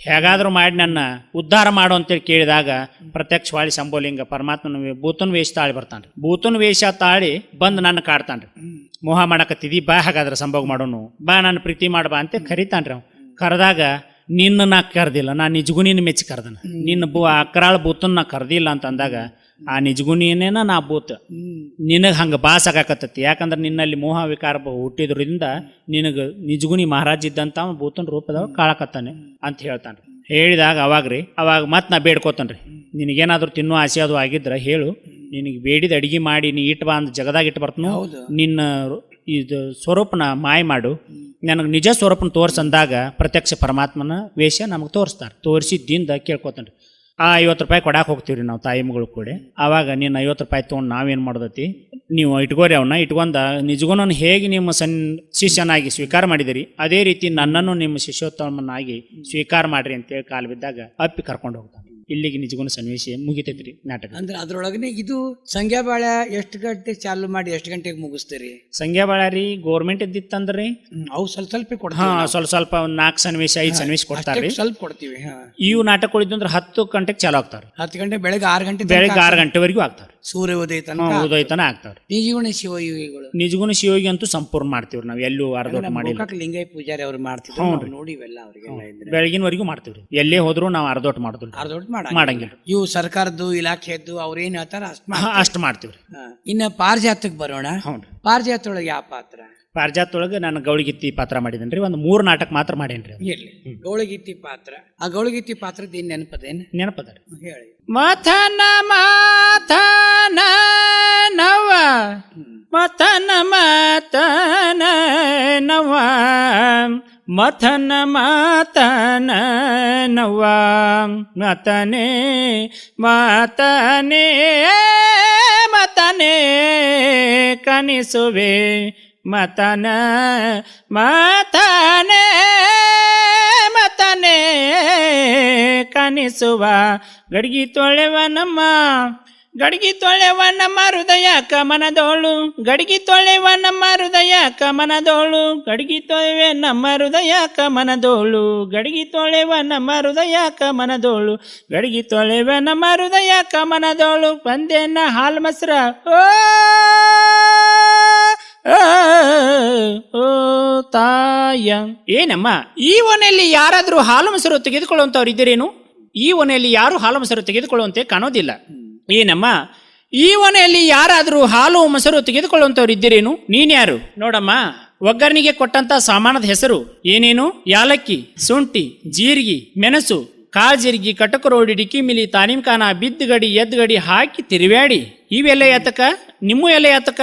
ಹೇಗಾದ್ರೂ ಮಾಡಿ ನನ್ನ ಉದ್ಧಾರ ಮಾಡು ಅಂತೇಳಿ ಕೇಳಿದಾಗ ಪ್ರತ್ಯಕ್ಷವಾಳಿ ಸಂಬೋಲಿಂಗ ಪರಮಾತ್ಮನ ಭೂತನ ವೇಷ ತಾಳಿ ಬರ್ತಾನ್ರಿ. ಭೂತನ ವೇಷ ತಾಳಿ ಬಂದು ನನ್ನ ಕಾಡ್ತಾನ್ರಿ. ಮೋಹ ಮಾಡಕತ್ತಿದಿ, ಬಾ ಹಾಗಾದ್ರೆ ಸಂಭೋಗ ಮಾಡೋನು, ಬಾ ನನ್ನ ಪ್ರೀತಿ ಮಾಡಬಾ ಅಂತ ಕರಿತಾನ್ರಿ. ಅವ್ ಕರೆದಾಗ ನಿನ್ನ ನಾ ಕರ್ದಿಲ್ಲ, ನಾ ನಿಜಗುನಿನ ಮೆಚ್ಚಿ ಕರ್ದನ, ನಿನ್ನ ಅಕ್ರಾಳ ಭೂತನ ನಾ ಕರ್ದಿಲ್ಲ ಅಂತ ಅಂದಾಗ ಆ ನಿಜಗುನಿನೇನ ನಾ ಭೂತ ನಿನಗೆ ಹಂಗೆ ಬಾಸ್ ಆಗಾಕತ್ತತಿ. ಯಾಕಂದ್ರೆ ನಿನ್ನಲ್ಲಿ ಮೋಹ ವಿಕಾರ ಹುಟ್ಟಿದ್ರಿಂದ ನಿನಗೆ ನಿಜಗುನಿ ಮಹಾರಾಜ್ ಇದ್ದಂತ ಭೂತನ ರೂಪದಾಗ ಕಾಳಕತ್ತಾನೆ ಅಂತ ಹೇಳ್ತಾನೆ. ಹೇಳಿದಾಗ ಅವಾಗ ಮತ್ತೆ ನಾ ಬೇಡ್ಕೋತಾನ್ರಿ, ನಿನಗೇನಾದ್ರೂ ತಿನ್ನೋ ಆಸೆ ಅದು ಆಗಿದ್ರೆ ಹೇಳು, ನಿನಗೆ ಬೇಡಿದ ಅಡಿಗೆ ಮಾಡಿ ನೀ ಇಟ್ಟು ಬಾ ಅಂದ್ ಜಗದಾಗ ಇಟ್ಟು ಬರ್ತನು, ನಿನ್ನ ಇದು ಸ್ವರೂಪನ ಮಾಯ ಮಾಡು, ನನಗೆ ನಿಜ ಸ್ವರೂಪನ ತೋರ್ಸಂದಾಗ ಪ್ರತ್ಯಕ್ಷ ಪರಮಾತ್ಮನ ವೇಷ ನಮಗೆ ತೋರಿಸ್ತಾರೆ. ತೋರಿಸಿದ್ದಿಂದ ಕೇಳ್ಕೊತಾನ್ರಿ. ಆ 50 ರೂಪಾಯಿ ಕೊಡಾಕ್ ಹೋಗ್ತೀವ್ರಿ ನಾವು ತಾಯಿ ಮಗಳು ಕೂಡ. ಆವಾಗ ನೀನು 50 ರೂಪಾಯಿ ತೊಗೊಂಡು ನಾವೇನು ಮಾಡೋದತಿ, ನೀವು ಇಟ್ಕೋರಿ ಅವನ್ನ ಇಟ್ಕೊಂಡ ನಿಜಗೂ ಹೇಗೆ ನಿಮ್ಮ ಶಿಷ್ಯನಾಗಿ ಸ್ವೀಕಾರ ಮಾಡಿದಿರಿ ಅದೇ ರೀತಿ ನನ್ನನ್ನು ನಿಮ್ಮ ಶಿಷ್ಯೋತ್ತಮನಾಗಿ ಸ್ವೀಕಾರ ಮಾಡ್ರಿ ಅಂತೇಳಿ ಕಾಲು ಬಿದ್ದಾಗ ಅಪ್ಪಿ ಕರ್ಕೊಂಡು ಹೋಗ್ತಾನೆ. ಇಲ್ಲಿಗೆ ನಿಜಗುಣ ಸನ್ನಿವೇಶ ಮುಗಿತೈತ್ರಿ ನಾಟಕ. ಅಂದ್ರೆ ಅದ್ರೊಳಗನೆ ಇದು ಸಂಗ್ಯಾ ಬಾಳೆ ಎಷ್ಟು ಗಂಟೆ ಚಾಲು ಮಾಡಿ ಎಷ್ಟು ಗಂಟೆಗೆ ಮುಗಿಸ್ತೀರಿ? ಸಂಗ್ಯಾ ಬಾಳ ರೀ ಗೌರ್ಮೆಂಟ್ ಇದ್ದಿತ್ತಂದ್ರಿ ಅವು ಸ್ವಲ್ಪ ಸ್ವಲ್ಪ 4 ಸನ್ನಿವೇಶ 5 ಸನ್ನಿವೇಶ ಕೊಡ್ತಾರ್ರಿ, ಸ್ವಲ್ಪ ಕೊಡ್ತೀವಿ. ಇವು ನಾಟಕಗಳಿದ್ದು ಅಂದ್ರೆ 10 ಗಂಟೆಗೆ ಚಾಲು ಆಗ್ತಾವ್ರಿ. 10 ಗಂಟೆ ಬೆಳಗ್ಗೆ 6 ಗಂಟೆ ಬೆಳಗ್ಗೆ 6 ಗಂಟೆವರೆಗೂ ಆಗ್ತಾವ್ರಿ. ಸೂರ್ಯ ಉದಯ ಉದಯತನ ಆಗ್ತಾವ್ರಿ. ನಿಜಗುಣ ಶಿವಯೋಗಿಗಳು ನಿಜಗುಣ ಶಿವಯೋಗಿ ಅಂತೂ ಸಂಪೂರ್ಣ ಮಾಡ್ತೀವ್ರಿ ನಾವು, ಎಲ್ಲೂ ಅರ್ಧೋಟ್ ಮಾಡಿಲ್ಲ. ಲಿಂಗೈ ಪೂಜಾರಿ ಅವ್ರು ಮಾಡ್ತಿದ್ರು ನೋಡಿ, ಇವೆಲ್ಲ ಅವ್ರಿಗೆ ಬೆಳಗಿನವರೆಗೂ ಮಾಡ್ತೀವ್ರಿ. ಎಲ್ಲೇ ಹೋದ್ರು ನಾವು ಅರ್ಧೋಟ್ ಮಾಡುದಿಲ್ಲ, ಮಾಡಂಗಿಲ್ಲ. ಇವು ಸರ್ಕಾರದ್ದು ಇಲಾಖೆದ್ದು ಅವ್ರ ಏನ್ ಹೇಳ್ತಾರ ಅಷ್ಟು ಮಾಡ್ತೀವ್ರಿ. ಇನ್ನ ಪಾರಿಜಾತಕ್ಕೆ ಬರೋಣ. ಪಾರಿಜಾತ ಒಳಗೆ ಯಾವ ಪಾತ್ರ? ಪಾರಿಜಾತ ಒಳಗೆ ನಾನು ಗೌಳಿಗಿತ್ತಿ ಪಾತ್ರ ಮಾಡಿದೇನ್ರಿ ಒಂದು 3 ನಾಟಕ ಮಾತ್ರ ಮಾಡೇನ್ರಿ ಇರ್ಲಿ ಗೌಳಗಿತ್ತಿ ಪಾತ್ರ ಆ ಗೌಳಗಿತ್ತಿ ಪಾತ್ರದ ಏನ್ ನೆನಪದೇನು ನೆನಪದ ಹೇಳಿ ಮಥನ ಮಾಥನ ನವ ಮಥನ ಮಾತನ ನವ ಮಥನ ಮಾತನ ನವ ಮತನೆ ಮಾತನೆ ಮತನೆ ಕನಿಸುವೆ ಮತನ ಮಾತನೆ ಮತನೆ ಕನಿಸುವ ಗಡಿಗೆ ತೊಳೆವ ನಮ್ಮ ಗಡಿಗೆ ತೊಳೆವ ನಮ್ಮ ಹೃದಯ ಕಮನದೋಳು ಗಡಿಗೆ ತೊಳೆವ ನಮ್ಮ ಹೃದಯ ಕಮನದೋಳು ಗಡಿಗೆ ತೊಳೆವೆ ನಮ್ಮ ಹೃದಯ ಕಮನದೋಳು ಗಡಿಗೆ ತೊಳೆವ ನಮ್ಮ ಹೃದಯ ಕಮನದೋಳು ಗಡಿಗೆ ತೊಳೆವ ನಮ್ಮ ಹೃದಯ ಕಮನದೋಳು ಬಂದೇನ ಹಾಲು ಮೊಸರ ಓ ತಾಯ ಏನಮ್ಮ ಈ ಓನೆಯಲ್ಲಿ ಯಾರಾದ್ರೂ ಹಾಲು ಮೊಸರು ತೆಗೆದುಕೊಳ್ಳುವಂತವ್ರು ಇದ್ದೀರೇನು ಈ ಓನೆಯಲ್ಲಿ ಯಾರು ಹಾಲು ಮೊಸರು ತೆಗೆದುಕೊಳ್ಳುವಂತೆ ಕಾಣೋದಿಲ್ಲ ಏನಮ್ಮ ಈ ಓನೆಯಲ್ಲಿ ಯಾರಾದ್ರೂ ಹಾಲು ಮೊಸರು ತೆಗೆದುಕೊಳ್ಳುವಂತವ್ರು ಇದ್ದೀರೇನು ನೀನ್ಯಾರು ನೋಡಮ್ಮ ಒಗ್ಗರಣಿಗೆ ಕೊಟ್ಟಂತ ಸಾಮಾನದ ಹೆಸರು ಏನೇನು ಯಾಲಕ್ಕಿ ಶುಂಠಿ ಜೀರಿಗೆ ಮೆಣಸು ಕಾಳ್ಜೀರಿಗೆ ಕಟಕರೋಡಿ ಡಿಕಿಮಿಲಿ ತಾನಿಮ್ಕಾನ ಬಿದ್ದುಗಡಿ ಎದ್ದುಗಡಿ ಹಾಕಿ ತಿರುವ್ಯಾಡಿ ಇವೆಲ್ಲ ಯಾತಕ ನಿಮ್ಮ ಎಲ್ಲ ಯಾತಕ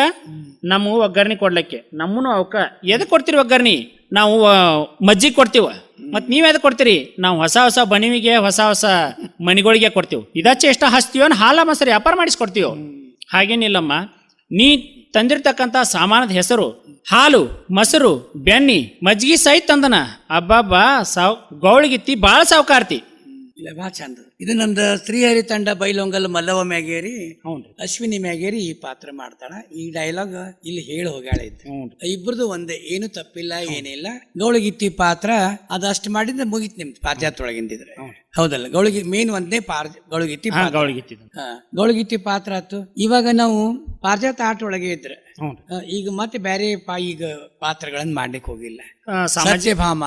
ನಮ್ಮ ಒಗ್ಗರಣೆ ಕೊಡ್ಲಿಕ್ಕೆ ನಮ್ಮನು ಅವಕ್ಕ ಎದಕ್ ಕೊಡ್ತೀರಿ ಒಗ್ಗರಣೆ ನಾವು ಮಜ್ಜಿಗೆ ಕೊಡ್ತೀವ ಮತ್ ನೀವ್ ಎದಕ್ ಕೊಡ್ತೀರಿ ನಾವು ಹೊಸ ಹೊಸ ಬಣಿವಿಗೆ ಹೊಸ ಹೊಸ ಮನಿಗಳಿಗೆ ಕೊಡ್ತೀವಿ ಇದಚ್ಚೆ ಎಷ್ಟ ಹಚ್ತೀವೋ ಹಾಲ ಮೊಸರು ವ್ಯಾಪಾರ ಮಾಡಿಸ್ಕೊಡ್ತೀವೋ ಹಾಗೇನಿಲ್ಲಮ್ಮ ನೀ ತಂದಿರ್ತಕ್ಕಂಥ ಸಾಮಾನದ ಹೆಸರು ಹಾಲು ಮೊಸರು ಬೆಣ್ಣಿ ಮಜ್ಜಿಗೆ ಸಹಿತ ತಂದನ ಅಬ್ಬಬ್ಬಾ ಗೌಳಿಗಿತ್ತಿ ಬಾಳ ಸಾವುಕಾರ್ತಿ ಇಲ್ಲ ಭಾಳ ಚಂದ ಇದು ನಂದು ಶ್ರೀಹರಿ ತಂಡ ಬೈಲೊಂಗಲ್ ಮಲ್ಲವ ಮ್ಯಾಗೇರಿ ಅಶ್ವಿನಿ ಮ್ಯಾಗೇರಿ ಈ ಪಾತ್ರ ಮಾಡ್ತಾಳ ಈ ಡೈಲಾಗ್ ಇಲ್ಲಿ ಹೇಳಿ ಹೋಗ್ಯಾಳ ಇಬ್ರದು ಒಂದೇ ಏನು ತಪ್ಪಿಲ್ಲ ಏನಿಲ್ಲ ಗೌಳಿಗಿತ್ತಿ ಪಾತ್ರ ಅದಷ್ಟು ಮಾಡಿದ್ರೆ ಮುಗಿತ್ ನಿಮ್ದು ಪಾರಿಜಾತ ಒಳಗಿಂದಿದ್ರೆ ಹೌದಲ್ಲ ಗೌಳಿಗಿ ಮೇನ್ ಒಂದೇ ಗೌಳಿಗಿತ್ತಿ ಗೌಳಿಗಿತ್ತಿ ಪಾತ್ರ ಆಯ್ತು ಇವಾಗ ನಾವು ಪಾರಿಜಾತ ಆಟ ಒಳಗೆ ಇದ್ರೆ ಈಗ ಮತ್ತೆ ಬೇರೆ ಈಗ ಪಾತ್ರಗಳನ್ನ ಮಾಡ್ಲಿಕ್ಕೆ ಹೋಗಿಲ್ಲ ಸತ್ಯಭಾಮ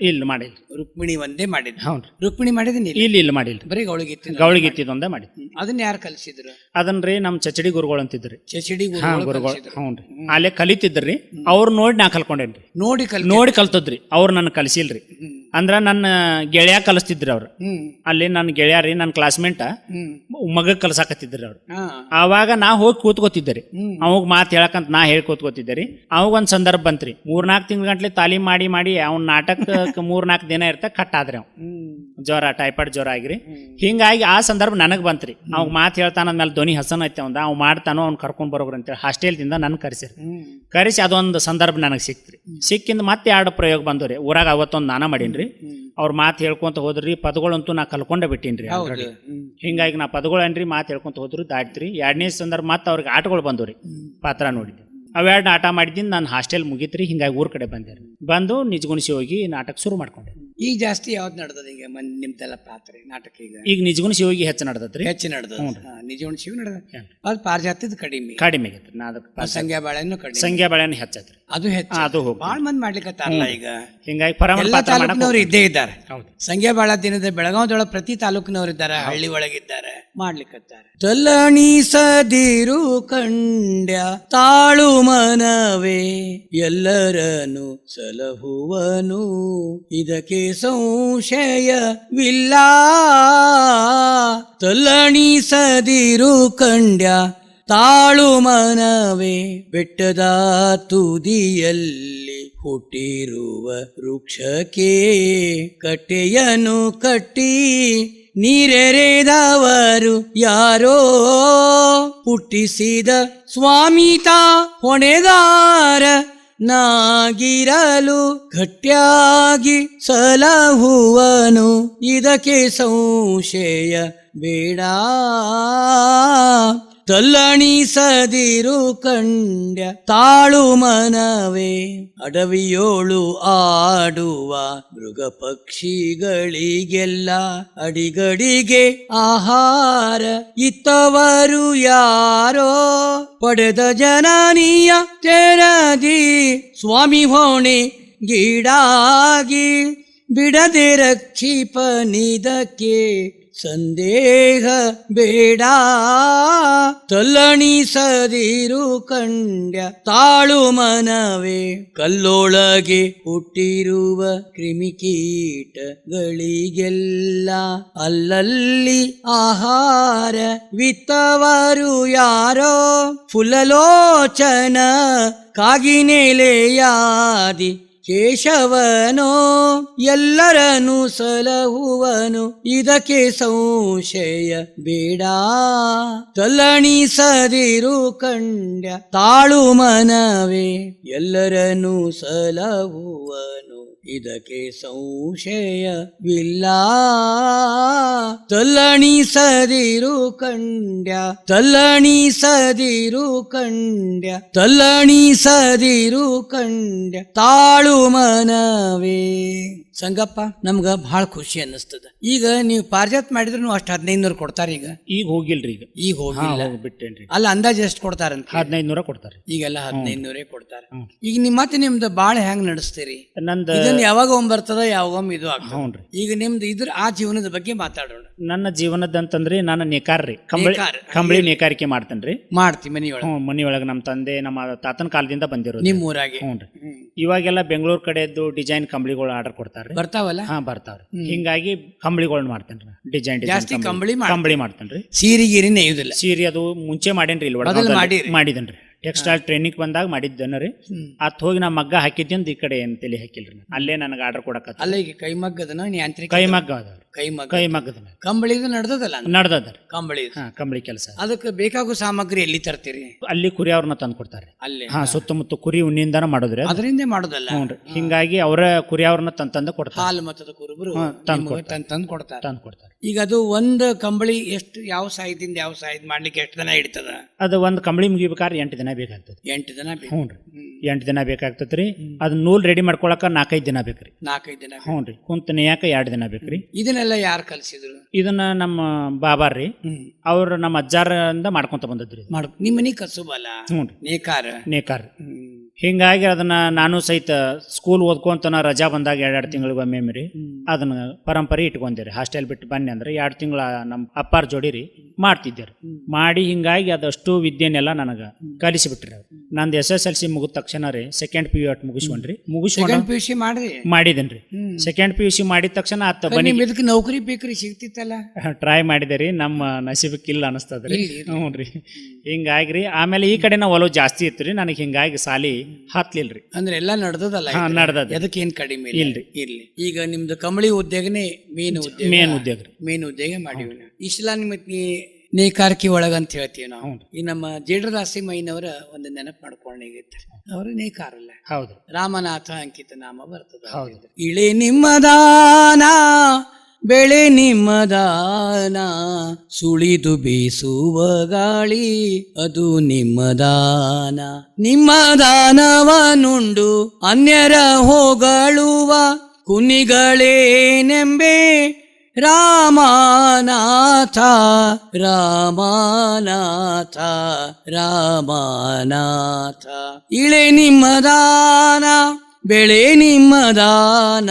ಇಲ್ಲ ಮಾಡಿಲ್ಲ ರುಕ್ಮಿಣಿ ಒಂದೇ ಮಾಡಿದ್ ಹೌದು ರುಕ್ಮಿಣಿ ಮಾಡಿದೀನಿ ಇಲ್ಲ ಮಾಡಿಲ್ಲ ಬರೀ ಗೌಳಿಗಿತ್ತಿದೊಂದೇ ಮಾಡಿ ಅದನ್ನ ಯಾರು ಕಲಿಸಿದ್ರು ಅದನ್ರಿ ನಮ್ ಚಚಡಿ ಗುರುಗಳು ಅಂತಿದ್ರಿ ಚಚಡಿ ಗುರುಗಳು ಹ್ಞೂನ್ರಿ ಅಲ್ಲೇ ಕಲಿತಿದ್ರಿ ಅವ್ರು ನೋಡಿ ನಾ ಕಲ್ಕೊಂಡೇನ್ರಿ ನೋಡಿ ಕಲ್ತದ್ರಿ ಅವ್ರು ನನ್ನ ಕಲಿಸಿಲ್ರಿ ಅಂದ್ರ ನನ್ನ ಗೆಳೆಯ ಕಲಿಸ್ತಿದ್ರಿ ಅವ್ರು ಅಲ್ಲಿ ನನ್ನ ಗೆಳೆಯಾರಿ ನನ್ನ ಕ್ಲಾಸ್ಮೇಟ್ ಮಗ ಕಲ್ಸಾಕತ್ತಿದ್ರಿ ಅವ್ರು ಆವಾಗ ನಾ ಹೋಗಿ ಕೂತ್ಕೋತಿದ್ದರಿ ಅವಾಗ ಮಾತು ಹೇಳಕಂತ ನಾ ಹೇಳಿ ಕೂತ್ಕೋತಿದ್ದರಿ ಅವಾಗ ಒಂದ್ ಸಂದರ್ಭ ಬಂತ್ರಿ 3-4 ತಿಂಗಳ ಗಂಟ್ಲೆ ತಾಲೀಮ್ ಮಾಡಿ ಅವ್ನ ನಾಟಕ 3-4 ದಿನ ಇರ್ತ ಕಟ್ ಆದ್ರಿ ಅವ್ ಜ್ವರ ಟೈಫಾಯ್ಡ್ ಜ್ವರ ಆಗಿರಿ ಹಿಂಗಾಗಿ ಆ ಸಂದರ್ಭ ನನಗ್ ಬಂತ್ರಿ ಅವಾಗ ಮಾತು ಹೇಳ್ತಾನಂದ್ಮೇಲೆ ಧ್ವನಿ ಹಸನ್ ಐತೆ ಅವಂದ ಅವ್ ಮಾಡ್ತಾನೋ ಅವ್ನ್ ಕರ್ಕೊಂಡ್ ಬರೋಗ್ರಿ ಅಂತೇಳಿ ಹಾಸ್ಟೆಲ್ದಿಂದ ನನ್ ಕರೆಸಿ ಅದೊಂದು ಸಂದರ್ಭ ನನಗೆ ಸಿಕ್ತ್ರಿ ಸಿಕ್ಕಿಂದ ಮತ್ತೆ 2 ಪ್ರಯೋಗ ಬಂದವ್ರಿ ಊರಾಗ ಅವತ್ತೊಂದು ನಾನ ಮಾಡೀನ್ರಿ ಅವ್ರ ಮಾತು ಹೇಳ್ಕೊಂತ ಹೋದ್ರಿ ಪದಗಳಂತೂ ನಾ ಕಲ್ಕೊಂಡ ಬಿಟ್ಟೀನ್ರಿ ಆಲ್ರೆಡಿ ಹಿಂಗಾಗಿ ನಾ ಪದಗಳು ಏನ್ರಿ ಮಾತು ಹೇಳ್ಕೊಂತ ಹೋದ್ರಿ ದಾಟ್ರಿ 2ನೇ ಸಂದರ್ಭ ಮತ್ತೆ ಅವ್ರಿಗೆ ಆಟಗಳು ಬಂದವ್ರಿ ಪಾತ್ರ ನೋಡಿದ್ದೆ ಅವೆರಡು ಆಟ ಮಾಡಿದ್ದೀನಿ ನಾನು ಹಾಸ್ಟೆಲ್ ಮುಗಿತ್ರಿ ಹಿಂಗಾಗಿ ಊರ್ ಕಡೆ ಬಂದೆ ಬಂದು ನಿಜಗುಣಿಸಿ ಹೋಗಿ ನಾಟಕ ಶುರು ಮಾಡ್ಕೊಂಡೆ ಈಗ ಜಾಸ್ತಿ ಯಾವ್ದು ನಡೆದದ ಈಗ ನಿಮ್ದೆಲ್ಲ ಪಾತ್ರ ನಾಟಕ ಈಗ ನಿಜಗುಣಿಸಿ ಹೋಗಿ ಹೆಚ್ಚು ನಡೆದತ್ರಿ ಹೆಚ್ಚು ನಡೆದ ನಿಜಗುಣಿಸಿ ನಡೆದ ಅದು ಪಾರಿಜಾತದ ಕಡಿಮೆ ಆಗೈತ್ರಿ ನಾ ಅದಕ್ಕೆ ಸಂಖ್ಯಾ ಬಾಳೆನೂ ಕಡಿಮೆ ಸಂಖ್ಯಾ ಬಾಳೆನೂ ಹೆಚ್ಚತ್ರಿ ಅದು ಹೆಚ್ಚು ಅದು ಹೋಗಿ ಭಾಳ ಮಂದಿ ಮಾಡ್ಲಿಕ್ಕತ್ತಾರಲ್ಲ ಈಗ ಹಿಂಗಾಗಿ ಎಲ್ಲ ತಾಲೂಕಿನವ್ರು ಇದ್ದೇ ಇದ್ದಾರೆ ಸಂಖ್ಯಾ ಬಾಳ ದಿನದ ಬೆಳಗಾವದೊಳಗೆ ಪ್ರತಿ ತಾಲೂಕಿನವ್ರು ಇದ್ದಾರೆ ಹಳ್ಳಿ ಒಳಗಿದ್ದಾರೆ ಮಾಡ್ಲಿಕ್ಕತ್ತಾರೆ ತಲ್ಲಣಿಸದಿರು ಕಂಡ್ಯ ತಾಳು ಮನವೇ ಎಲ್ಲರನು ಸಲಹುವನು ಇದಕ್ಕೆ ಸಂಶಯವಿಲ್ಲ ತಲ್ಲಣಿಸದಿರು ಕಂಡ್ಯ ತಾಳು ಮನವೇ ಬೆಟ್ಟದ ತುದಿಯಲ್ಲಿ ಹುಟ್ಟಿರುವ ವೃಕ್ಷಕ್ಕೆ ಕಟ್ಟೆಯನ್ನು ಕಟ್ಟಿ ನೀರೆರೆದವರು ಯಾರೋ ಹುಟ್ಟಿಸಿದ ಸ್ವಾಮಿತ ಹೊಣೆದಾರ ನಾಗಿರಲು ಗಟ್ಟಿಯಾಗಿ ಸಲಹುವನು ಇದಕ್ಕೆ ಸಂಶಯ ಬೇಡ ತಲ್ಲಣಿಸದಿರು ಕಂಡ್ಯ ತಾಳು ಮನವೇ ಅಡವಿಯೋಳು ಆಡುವ ಮೃಗ ಪಕ್ಷಿಗಳಿಗೆಲ್ಲ ಅಡಿಗಡಿಗೆ ಆಹಾರ ಇತ್ತವರು ಯಾರೋ ಪಡೆದ ಜನನೀಯ ತೆರದಿ ಸ್ವಾಮಿ ಹೊಣೆ ಗೀಡಾಗಿ ಬಿಡದೆ ರಕ್ಷಿಪನಿದಕ್ಕೆ ಸಂದೇಹ ಬೇಡ, ತಲ್ಲಣಿಸದಿರು ಕಂಡ್ಯ ತಾಳು ಮನವೇ. ಕಲ್ಲೊಳಗೆ ಹುಟ್ಟಿರುವ ಕ್ರಿಮಿಕೀಟಗಳಿಗೆಲ್ಲ ಅಲ್ಲಲ್ಲಿ ಆಹಾರ ವಿತ್ತವರು ಯಾರೋ. ಫುಲ್ಲಲೋಚನ ಕಾಗಿನೆಲೆಯಾದಿ ಕೇಶವನೋ, ಎಲ್ಲರನ್ನು ಸಲಹುವನು ಇದಕ್ಕೆ ಸಂಶಯ ಬೇಡ. ತಲ್ಲಣಿಸದಿರು ಕಂಡ್ಯ ತಾಳು ಮನವೇ, ಎಲ್ಲರನ್ನು ಸಲಹುವನು ಇದಕ್ಕೆ ಸಂಶಯವಿಲ್ಲ. ತಲ್ಲಣಿಸದಿರು ಕಂಡ್ಯ, ತಲ್ಲಣಿಸದಿರು ಕಂಡ್ಯ, ತಲ್ಲಣಿಸದಿರು ಕಂಡ್ಯ ತಾಳು ಮನವೇ. ಸಂಗಪ್ಪ, ನಮ್ಗ ಬಹಳ ಖುಷಿ ಅನ್ನಿಸ್ತದ. ಈಗ ನೀವು ಪಾರಿಜಾತ ಮಾಡಿದ್ರು ಅಷ್ಟು 1500 ಕೊಡ್ತಾರ. ಈಗ ಹೋಗಿಲ್ರಿ, ಈಗ ಹೋಗಿಲ್ಲ, ಬಿಟ್ಟೇನ್ರಿ. ಅಲ್ಲ ಅಂದಾಜ್ ಎಷ್ಟು ಕೊಡ್ತಾರಂತ? 1500 ಕೊಡ್ತಾರೆ. ಈಗೆಲ್ಲ 1500 ಕೊಡ್ತಾರ. ಈಗ ಮತ್ತೆ ನಿಮ್ದು ಬಾಳ ಹೆಂಗ್ ನಡೆಸ್ತೀರಿ? ನಂದು ಇದನ್ನ ಯಾವಾಗ ಬರ್ತದ, ಯಾವಾಗ ಇದು ಆಗ್ತದ? ಹ್ಞೂನ್ರಿ. ಈಗ ನಿಮ್ದು ಇದ್ರ ಆ ಜೀವನದ ಬಗ್ಗೆ ಮಾತಾಡೋಣ. ನನ್ನ ಜೀವನದ ಅಂತಂದ್ರಿ, ನಾನು ನೇಕಾರ್ರಿ, ಕಂಬಳಿ ನೇಕಾರಿಕೆ ಮಾಡ್ತೇನ್ರಿ. ಮಾಡ್ತಿ ಮನಿಯೊಳಗ? ಮನಿಯೊಳಗ ನಮ್ಮ ತಂದೆ ನಮ್ಮ ತಾತನ ಕಾಲದಿಂದ ಬಂದಿರೋದು. ನಿಮ್ ಊರಾಗೆ? ಹ್ಞೂನ್ರಿ. ಇವಾಗೆಲ್ಲ ಬೆಂಗಳೂರು ಕಡೆದ್ದು ಡಿಸೈನ್ ಕಂಬಳಿಗಳು ಆರ್ಡರ್ ಕೊಡ್ತಾರ್ರಿ. ಬರ್ತಾವಲ್ಲ? ಹಾ, ಬರ್ತಾವ್ರಿ. ಹಿಂಗಾಗಿ ಕಂಬಳಿಗಳನ್ನ ಮಾಡ್ತೇನ್ರಿ. ಡಿಸೈನ್ ಜಾಸ್ತಿ ಕಂಬಳಿ ಮಾಡ್ತೇನ್ರಿ. ಸೀರೆ ಗೀರಿ ನೇಯುದಿಲ್ಲ? ಸೀರೆ ಅದು ಮುಂಚೆ ಮಾಡೇನ್ರಿ, ಇಲ್ಲಿ ಮಾಡಿದೇನ್ರಿ. ಟೆಕ್ಸ್ಟೈಲ್ ಟ್ರೈನಿಂಗ್ ಬಂದಾಗ ಮಾಡಿದ್ದೇನ್ರಿ. ಅತ್ ಹೋಗಿ ನಾ ಮಗ್ಗ ಹಾಕಿದ್ದಿಂದ ಈ ಕಡೆ ಏನ್ ತಲೆ ಹಾಕಿಲ್ರಿ. ಅಲ್ಲೇ ನನಗೆ ಆರ್ಡರ್ ಕೊಡಕ. ಅಲ್ಲ, ಈಗ ಕೈಮಗ್ಗದನ ಯಾಂತ್ರಿಕ? ಕೈಮಗ್ಗ ಅದಾವ್ರಿ. ಕೈಮಗ್ಗದ ಕಂಬಳಿದು ನಡ್ದದಲ್ಲ? ನಡ್ದದ್ರಿ ಕಂಬಳಿ. ಕಂಬಳಿ ಕೆಲಸ. ಅದಕ್ಕೆ ಬೇಕಾಗೋ ಸಾಮಗ್ರಿ ಎಲ್ಲಿ ತರ್ತೀರಿ? ಅಲ್ಲಿ ಕುರಿ ಅವ್ರನ್ನ ತಂದು ಕೊಡ್ತಾರೆ. ಅಲ್ಲೇ? ಸುತ್ತಮುತ್ತ ಕುರಿ ಉಣ್ಣಿಂದಾನ ಮಾಡೋದ್ರಿ, ಅದರಿಂದ ಮಾಡೋದಲ್ಲ? ಹ್ಞೂನ್ರಿ. ಹಿಂಗಾಗಿ ಅವರ ಕುರಿ ಅವ್ರನ್ನ ತಂದು ಕೊಡ್ತಾರೆ. ಹಾಲು ಮತ್ತದ ಕುರುಬರು ತಂದು ಕೊಡ್ತಾರೆ. ಈಗ ಅದು ಒಂದು ಕಂಬಳಿ ಎಷ್ಟು, ಯಾವ ಸಾಹಿತ್ಯದಿಂದ ಯಾವ ಸಾಹಿತ್ಯ ಮಾಡ್ಲಿಕ್ಕೆ ಎಷ್ಟು ದಿನ ಹಿಡಿತದ? ಅದು ಒಂದು ಕಂಬಳಿ ಮುಗಿಬೇಕಾದ್ರೆ 8 ದಿನ ಬೇಕಾಗ್ತದೆ. 8 ದಿನ? ಹ್ಞೂನ್ರಿ, 8 ದಿನ ಬೇಕಾಗ್ತದ್ರಿ. ಅದ್ ನೂಲ್ ರೆಡಿ ಮಾಡ್ಕೊಳಕ 4-5 ದಿನ ಬೇಕ್ರಿ. 4-5 ದಿನ? ಹ್ಞೂನ್ರಿ. ಕುಂತ ನೇಯಕ 2 ದಿನ ಬೇಕ್ರಿ. ಇದನ್ನೆಲ್ಲ ಯಾರು ಕಲ್ಸಿದ್ರು? ಇದನ್ನ ನಮ್ಮ ಬಾಬಾರ್ರಿ, ಅವ್ರು ನಮ್ಮ ಅಜ್ಜಾರಿಂದ ಮಾಡ್ಕೊಂತ ಬಂದದ್ರಿ. ನಿಮ್ಮ ಮನಿ ಕಸುಬಲ್ಲ? ಹ್ಞೂನ್ರಿ, ನೇಕಾರ. ಹಿಂಗಾಗಿ ಅದನ್ನ ನಾನು ಸಹಿತ ಸ್ಕೂಲ್ ಓದ್ಕೊಂತನ ರಜಾ ಬಂದಾಗ 2 ತಿಂಗಳಿಗೊಮ್ಮೆ ರೀ ಅದನ್ನ ಪರಂಪರೆ ಇಟ್ಕೊಂಡೇರಿ. ಹಾಸ್ಟೆಲ್ ಬಿಟ್ಟು ಬನ್ನಿ ಅಂದ್ರೆ 2 ತಿಂಗಳ ನಮ್ಮ ಅಪ್ಪಾರ ಜೋಡಿರಿ ಮಾಡ್ತಿದ್ದೇರಿ. ಮಾಡಿ ಹಿಂಗಾಗಿ ಅದಷ್ಟು ವಿದ್ಯೆನೆಲ್ಲ ನನಗ ಕಲಿಸಿಬಿಟ್ರಿ ಅವ್ರು. ನಂದು SSLC ಮುಗಿದ ತಕ್ಷಣ ರೀ ಸೆಕೆಂಡ್ PU ಅಟ್ ಮುಗಿಸ್ಕೊಂಡ್ರಿ. PUC ಮಾಡಿದೇನ್ರಿ. ಸೆಕೆಂಡ್ PUC ಮಾಡಿದ ತಕ್ಷಣ ಇದಕ್ಕೆ ನೌಕರಿ ಬೇಕ್ರಿ, ಸಿಗ್ತಿತ್ತಲ್ಲ? ಟ್ರೈ ಮಾಡಿದೇರಿ, ನಮ್ಮ ನಸೀಬಕ್ಕಿಲ್ಲ ಅನಿಸ್ತದ್ರಿ. ಹ್ಞೂನ್ರಿ. ಹಿಂಗಾಗ್ರಿ ಆಮೇಲೆ ಈ ಕಡೆ ನಾವು ಒಲವು ಜಾಸ್ತಿ ಇತ್ತು ರೀ ನನಗೆ. ಹಿಂಗಾಗಿ ಸಾಲಿ ಹತ್ಲಿಲ್ರಿ. ಅಂದ್ರೆ ಎಲ್ಲಾ ನಡ್ದದಲ್ಲ? ನಡ್ದದ. ಅದಕ್ಕೆ ಏನ್ ಕಡಿಮೆ ಇಲ್ರಿ. ಇರ್ಲಿ. ಈಗ ನಿಮ್ದು ಕಂಬಳಿ ಉದ್ಯೋಗನೇ ಮೇನ್ ಉದ್ಯೋಗ ಮಾಡಿವಿ. ಇಷ್ಟೆಲ್ಲ ನಿಮ್ಮ ನೇಕಾರಿಕೆ ಒಳಗ ಅಂತ ಹೇಳ್ತೀವಿ ನಾವು. ಈ ನಮ್ಮ ಜೇಡ್ರದಾಸಿ ಮೈನವರ ಒಂದು ನೆನಪು ಮಾಡ್ಕೊಂಡಾಗೈತೆ. ಅವರು ನೇಕಾರಲ್ಲ? ಹೌದು. ರಾಮನಾಥ ಅಂಕಿತ ನಾಮ ಬರ್ತದ. ಹೌದು. ಇಳೆ ನಿಮ್ಮದಾನ ಬೆಳೆ ನಿಮ್ಮದಾನ, ಸುಳಿದು ಬೀಸುವ ಗಾಳಿ ಅದು ನಿಮ್ಮದಾನ. ನಿಮ್ಮದಾನವನುಂಡು ಅನ್ಯರ ಹೊಗಳುವ ಕುನಿಗಳೇನೆಂಬೆ ರಾಮನಾಥ ರಾಮನಾಥ ರಾಮನಾಥ. ಇಳೆ ನಿಮ್ಮದಾನ ಬೆಳೆ ನಿಮ್ಮದಾನ,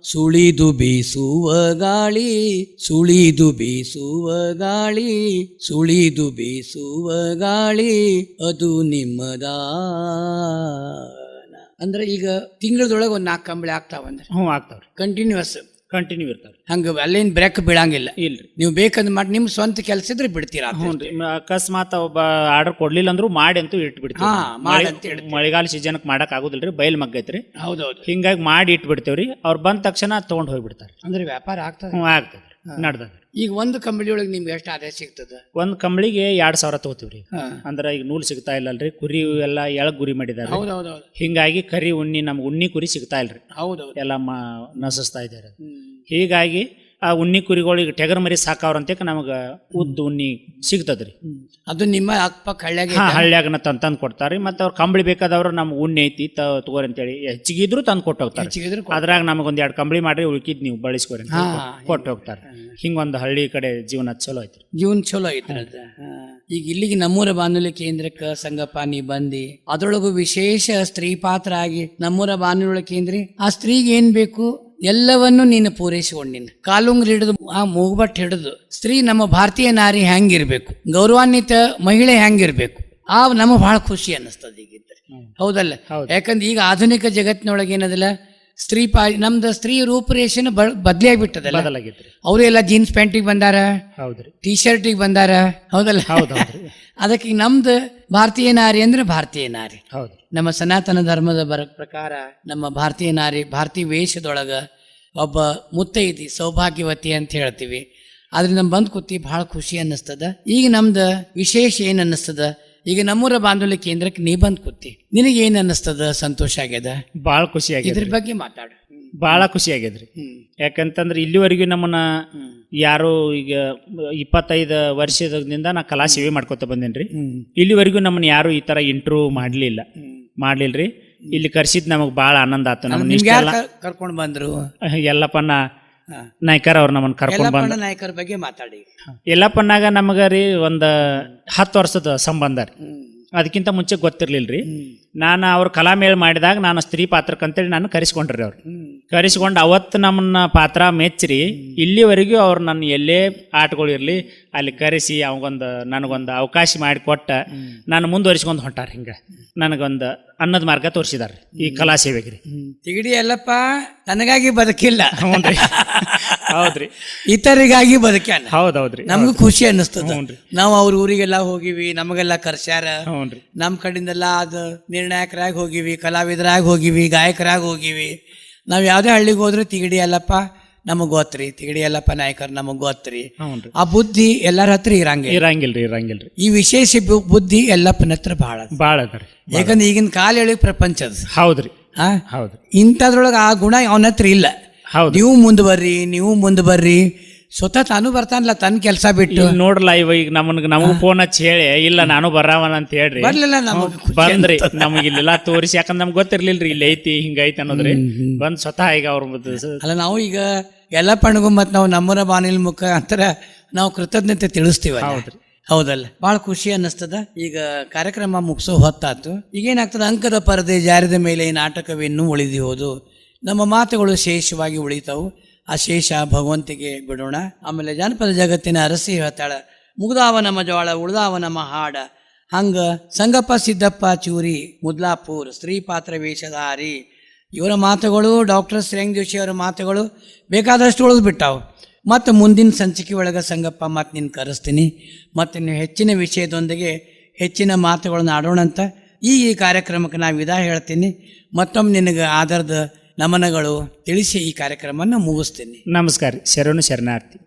ಸುಳಿದು ಬೀಸುವ ಗಾಳಿ ಸುಳಿದು ಬೀಸುವ ಗಾಳಿ ಸುಳಿದು ಬೀಸುವ ಗಾಳಿ ಅದು ನಿಮ್ಮದಾನ. ಅಂದ್ರೆ ಈಗ ತಿಂಗಳದೊಳಗೆ ಒಂದು 4 ಕಂಬಳಿ ಆಗ್ತಾವಂದ್ರೆ? ಆಗ್ತಾವ್ರಿ. ಕಂಟಿನ್ಯೂ ಇರ್ತಾವ್ರಿ. ಹಂಗ ಅಲ್ಲೇನ್ ಬ್ರೇಕ್ ಬೀಳಂಗಿಲ್ಲ? ಇಲ್ರಿ. ನೀವು ಬೇಕಂದ್ ಮಾಡಿ ನಿಮ್ ಸ್ವಂತ ಕೆಲಸ ಇದ್ರೆ ಬಿಡ್ತೀರಾ? ಅಕಸ್ಮಾತ್ ಒಬ್ಬ ಆರ್ಡರ್ ಕೊಡ್ಲಿಲ್ಲ ಅಂದ್ರು ಮಾಡಿ ಅಂತೂ ಇಟ್ಟು ಬಿಡ್ತೀವಿ. ಮಳೆಗಾಲ ಸೀಸನ್ಕ್ ಮಾಡಕ್ ಆಗುದಿಲ್ರಿ, ಬಯಲ್ ಮಗ್ಗ ಐತ್ರಿ. ಹೌದೌದು. ಹಿಂಗಾಗಿ ಮಾಡಿ ಇಟ್ಟು ಬಿಡ್ತೇವ್ರಿ. ಅವ್ರು ಬಂದ ತಕ್ಷಣ ತಗೊಂಡ್ ಹೋಗ್ಬಿಡ್ತಾರೆ. ಅಂದ್ರೆ ವ್ಯಾಪಾರ ಆಗ್ತದೆ? ಆಗ್ತದೆ, ನಡ್ದ. ಈಗ ಒಂದು ಕಂಬಳಿ ಒಳಗೆ ನಿಮ್ಗೆ ಎಷ್ಟು ಆದಾಯ ಸಿಗ್ತದ? ಒಂದ್ ಕಂಬಳಿಗೆ 2000 ತಗೋತೀವ್ರಿ. ಅಂದ್ರ ಈಗ ನೂಲ್ ಸಿಗ್ತಾ ಇಲ್ಲಲ್ರಿ, ಕುರಿ ಎಲ್ಲ ಎಳಗ್ ಗುರಿ ಮಾಡಿದಾರೆ. ಹಿಂಗಾಗಿ ಕರಿ ಉಣ್ಣಿ ನಮ್ಗೆ ಉಣ್ಣಿ ಕುರಿ ಸಿಗ್ತಾ ಇಲ್ರಿ. ಎಲ್ಲ ನಸಿಸ್ತಾ ಇದ್ದಾರೆ. ಹೀಗಾಗಿ ಆ ಉಣ್ಣಿ ಕುರಿಗಳಿಗೆ ಟೆಗರ್ ಮರಿ ಸಾಕವ್ರಂತ ನಮಗ ಉದ್ದು ಉಣ್ಣಿ ಸಿಗ್ತದ್ರಿ. ಅದು ನಿಮ್ಮ ಅಕ್ಕಪಕ್ಕ ಹಳ್ಳ್ಯಾಗನ ತಂದು ಕೊಡ್ತಾರಿ. ಮತ್ತೆ ಅವ್ರ ಕಂಬಳಿ ಬೇಕಾದವ್ರು ನಮ್ಗೆ ಉಣ್ಣಿ ಐತಿ ತಗೋರಿ ಅಂತೇಳಿ ಹೆಚ್ಚಿಗೆ ಇದ್ರು ತಂದು ಕೊಟ್ಟು ಹೋಗ್ತಾರೆ. ಅದ್ರಾಗ ನಮಗೊಂದ್ 2 ಕಂಬಳಿ ಮಾಡ್ರಿ, ಉಳ್ಕಿದ್ ನೀವು ಬಳಸ್ಕೋರಿ ಕೊಟ್ಟು ಹೋಗ್ತಾರೆ. ಹಿಂಗೊಂದು ಹಳ್ಳಿ ಕಡೆ ಜೀವನ ಚಲೋ ಐತ್ರಿ. ಜೀವನ ಐತ್ರಿ. ಈಗ ಇಲ್ಲಿಗೆ ನಮ್ಮೂರ ಬಾನುಲಿ ಕೇಂದ್ರಕ್ಕೆ ಸಂಗಪ್ಪ ನೀ ಬಂದಿ, ಅದ್ರೊಳಗು ವಿಶೇಷ ಸ್ತ್ರೀ ಪಾತ್ರ ಆಗಿ ನಮ್ಮೂರ ಬಾನುಲಿ ಕೇಂದ್ರ ಆ ಸ್ತ್ರೀಗೆ ಏನ್ ಬೇಕು ಎಲ್ಲವನ್ನು ನೀನು ಪೂರೈಸಿಕೊಂಡಿನ ಕಾಲುಂಗ್ರ ಹಿಡಿದು ಆ ಮೂಗ್ಬಟ್ಟು ಹಿಡಿದು ಸ್ತ್ರೀ ನಮ್ಮ ಭಾರತೀಯ ನಾರಿ ಹೆಂಗಿರ್ಬೇಕು, ಗೌರವಾನ್ವಿತ ಮಹಿಳೆ ಹೆಂಗಿರ್ಬೇಕು, ಆ ನಮಗೆ ಬಹಳ ಖುಷಿ ಅನ್ನಿಸ್ತದೆ ಈಗಿದ್ರೆ. ಹೌದಲ್ಲ? ಯಾಕಂದ್ರೆ ಈಗ ಆಧುನಿಕ ಜಗತ್ತಿನೊಳಗೆ ಏನದಿಲ್ಲ, ನಮ್ದು ಸ್ತ್ರೀ ರೂಪರೇಷನ್ ಬದಲಿ ಆಗ್ಬಿಟ್ಟದಲ್ಲ. ಅವರು ಎಲ್ಲ ಜೀನ್ಸ್ ಪ್ಯಾಂಟಿಗೆ ಬಂದಾರ, ಹೌದ್ರಿ, ಟೀ ಶರ್ಟಿಗೆ ಬಂದಾರ. ಹೌದಲ್ಲ? ಅದಕ್ಕೆ ಈಗ ನಮ್ದು ಭಾರತೀಯ ನಾರಿ ಅಂದ್ರೆ ಭಾರತೀಯ ನಾರಿ. ನಮ್ಮ ಸನಾತನ ಧರ್ಮದ ಪ್ರಕಾರ ನಮ್ಮ ಭಾರತೀಯ ನಾರಿ ಭಾರತೀಯ ವೇಷದೊಳಗ ಒಬ್ಬ ಮುತ್ತೈದಿ ಸೌಭಾಗ್ಯವತಿ ಅಂತ ಹೇಳ್ತೀವಿ. ಆದ್ರೆ ನಮ್ ಬಂದ್ ಕೂತಿ ಬಹಳ ಖುಷಿ ಅನ್ನಿಸ್ತದ. ಈಗ ನಮ್ದು ವಿಶೇಷ ಏನ್ ಅನ್ನಿಸ್ತದ, ಈಗ ನಮ್ಮೂರ ಬಾಂಧವ್ಯ ಕೇಂದ್ರಕ್ಕೆ ನೀ ಬಂದ್ ಕೂತಿ, ನಿನಗೆ ಏನ್ ಅನ್ನಿಸ್ತದ? ಸಂತೋಷ ಆಗ್ಯದ? ಬಹಳ ಖುಷಿ ಆಗ್ಯದ. ಇದ್ರ ಬಗ್ಗೆ ಮಾತಾಡು. ಬಹಳ ಖುಷಿ ಆಗ್ಯದ್ರಿ. ಯಾಕಂತಂದ್ರೆ ಇಲ್ಲಿವರೆಗೂ ನಮ್ಮನ್ನ ಯಾರು ಈಗ 25 ವರ್ಷದಿಂದ ನಾ ಕಲಾ ಸೇವೆ ಮಾಡ್ಕೊತ ಬಂದೇನ್ರಿ. ಇಲ್ಲಿವರೆಗೂ ನಮ್ಮನ್ನ ಯಾರು ಈ ತರ ಇಂಟರ್ವ್ಯೂ ಮಾಡ್ಲಿಲ್ರಿ. ಇಲ್ಲಿ ಕರ್ಸಿದ್ ನಮಗ್ ಬಹಳ ಆನಂದ ಆಯ್ತು. ನಮ್ಮ ಕರ್ಕೊಂಡ್ ಬಂದ್ರು ಯಲ್ಲಪ್ಪನ ನಾಯ್ಕರ್ ಅವ್ರು ನಮ್ಮನ್ನ ಕರ್ಕೊಂಡ್ ಬಂದ. ನಾಯಕರ ಬಗ್ಗೆ ಮಾತಾಡಿ. ಯಲ್ಲಪ್ಪನಾಗ ನಮಗ ರೀ ಒಂದ್ 10 ವರ್ಷದ ಸಂಬಂಧ ರೀ. ಅದಕ್ಕಿಂತ ಮುಂಚೆ ಗೊತ್ತಿರ್ಲಿಲ್ರಿ. ನಾನು ಅವ್ರ ಕಲಾಮೇಳ ಮಾಡಿದಾಗ ನಾನು ಸ್ತ್ರೀ ಪಾತ್ರಕ್ಕಂತೇಳಿ ನಾನು ಕರೆಸ್ಕೊಂಡ್ರಿ. ಅವ್ರು ಕರೆಸ್ಕೊಂಡು ಅವತ್ತು ನಮ್ಮನ್ನ ಪಾತ್ರ ಮೆಚ್ಚ್ರಿ. ಇಲ್ಲಿವರೆಗೂ ಅವ್ರು ನನ್ನ ಎಲ್ಲೇ ಆಟಗಳಿರ್ಲಿ ಅಲ್ಲಿ ಕರೆಸಿ ನನಗೊಂದು ಅವಕಾಶ ಮಾಡಿಕೊಟ್ಟ ನಾನು ಮುಂದುವರಿಸ್ಕೊಂಡು ಹೊಂಟಾರ. ಹಿಂಗ ನನಗೊಂದು ಅನ್ನದ ಮಾರ್ಗ ತೋರಿಸಿದಾರೆ ಈ ಕಲಾ ಸೇವೆಗೆ ರೀ. ತಿಗಡಿ ಎಲ್ಲಪ್ಪ ನನಗಾಗಿ ಬದುಕಿಲ್ಲ. ಹೌದ್ರಿ, ಇತರಿಗಾಗಿ ಬದುಕ್ಯಾನ. ಹೌದೌದ್ರಿ, ನಮಗೂ ಖುಷಿ ಅನ್ನಿಸ್ತದ. ನಾವು ಅವ್ರ ಊರಿಗೆಲ್ಲ ಹೋಗಿವಿ, ನಮಗೆಲ್ಲ ಕರ್ಸ್ಯಾರ. ನಮ್ ಕಡೆಯಿಂದೆಲ್ಲ ಅದು ನಿರ್ಣಾಯಕರಾಗಿ ಹೋಗಿವಿ, ಕಲಾವಿದರಾಗಿ ಹೋಗಿವಿ, ಗಾಯಕರಾಗಿ ಹೋಗಿವಿ. ನಾವ್ ಯಾವ್ದೇ ಹಳ್ಳಿಗೆ ಹೋದ್ರೆ ತಿಗಡಿ ಎಲ್ಲಪ್ಪ ನಮಗ್ ಗೊತ್ತ್ರಿ, ತಿಗಡಿ ಎಲ್ಲಪ್ಪ ನಾಯಕರ್ ನಮಗ್ ಗೊತ್ತ್ರಿ. ಆ ಬುದ್ಧಿ ಎಲ್ಲರ ಹತ್ರ ಇರಂಗಿಲ್ರಿ. ಈ ವಿಶೇಷ ಬುದ್ಧಿ ಎಲ್ಲಪ್ಪನ ಹತ್ರ ಬಹಳ ಅದರಿ. ಯಾಕಂದ್ರೆ ಈಗಿನ ಕಾಲ ಹೇಳಿ ಪ್ರಪಂಚದ. ಹೌದ್ರಿ, ಹೌದು. ಇಂಥದ್ರೊಳಗೆ ಆ ಗುಣ ಅವನ ಹತ್ರ ಇಲ್ಲ. ನೀವು ಮುಂದೆ ಬರ್ರಿ ಸ್ವತಃ ತಾನು ಬರ್ತಾನಲ್ಲ ತನ್ನ ಕೆಲಸ ಬಿಟ್ಟು. ನೋಡ್ರಲ್ಲ ಈಗ ನಮಗ್ ಫೋನ್ ಹಚ್ಚಿ ಹೇಳಿ ಇಲ್ಲ ನಾನು ಬರಾವನ ಅಂತ ಹೇಳ್ರಿ. ಬರ್ಲಿಲ್ಲ ಬಂದ್ರಿ ನಮಗ್ ಇಲ್ಲೆಲ್ಲ ತೋರಿಸಿ. ಯಾಕಂದ್ರೆ ನಮ್ಗೆ ಗೊತ್ತಿರ್ಲಿಲ್ರಿ ಇಲ್ಲಿ ಐತಿ ಹಿಂಗೈತಿ ಅನ್ನೋದ್ರಿ. ಬಂದ್ ಸ್ವತಃ ಈಗ ಅವ್ರ ಅಲ್ಲ, ನಾವು ಈಗ ಎಲ್ಲ ಪಣಗು ಮತ್ ನಾವು ನಮ್ಮರ ಬಾನಿಲ್ ಮುಖಾಂತರ ನಾವು ಕೃತಜ್ಞತೆ ತಿಳಿಸ್ತೀವಿ. ಹೌದಲ್ಲ? ಬಹಳ ಖುಷಿ ಅನ್ನಿಸ್ತದ. ಈಗ ಕಾರ್ಯಕ್ರಮ ಮುಗಿಸೋ ಹೊತ್ತಾತು. ಈಗೇನಾಗ್ತದೆ, ಅಂಕದ ಪರದೆ ಜಾರಿದ ಮೇಲೆ ನಾಟಕವಿನ್ನೂ ಉಳಿದಿ ಹೋದು. ನಮ್ಮ ಮಾತುಗಳು ಶೇಷವಾಗಿ ಉಳಿತಾವು. ಆ ಶೇಷ ಭಗವಂತಿಗೆ ಬಿಡೋಣ. ಆಮೇಲೆ ಜಾನಪದ ಜಗತ್ತಿನ ಅರಸಿ ಹೇಳ್ತಾಳ, ಮುಗ್ದಾವ ನಮ್ಮ ಜೋಳ ಉಳ್ದಾವ ನಮ್ಮ ಹಾಡ. ಹಂಗ ಸಂಗಪ್ಪ ಸಿದ್ದಪ್ಪ ಚೂರಿ ಮುದ್ಲಾಪುರ್ ಸ್ತ್ರೀ ಪಾತ್ರ ವೇಷಧಾರಿ ಇವರ ಮಾತುಗಳು, ಡಾಕ್ಟರ್ ಶ್ರೀರಂಗ ಜೋಶಿ ಅವರ ಮಾತುಗಳು ಬೇಕಾದಷ್ಟು ಉಳಿದ್ಬಿಟ್ಟಾವು. ಮತ್ತು ಮುಂದಿನ ಸಂಚಿಕೆ ಒಳಗೆ ಸಂಗಪ್ಪ ಮತ್ತೆ ನಿನ್ನ ಕರೆಸ್ತೀನಿ. ಮತ್ತು ನೀವು ಹೆಚ್ಚಿನ ವಿಷಯದೊಂದಿಗೆ ಹೆಚ್ಚಿನ ಮಾತುಗಳನ್ನು ಆಡೋಣ ಅಂತ ಈ ಕಾರ್ಯಕ್ರಮಕ್ಕೆ ನಾನು ವಿದಾಯ ಹೇಳ್ತೀನಿ. ಮತ್ತೊಮ್ಮೆ ನಿನಗೆ ಆಧಾರದ ನಮನಗಳು ತಿಳಿಸಿ ಈ ಕಾರ್ಯಕ್ರಮವನ್ನು ಮುಗಿಸ್ತೀನಿ. ನಮಸ್ಕಾರ. ಶರಣಾರ್ಥಿ.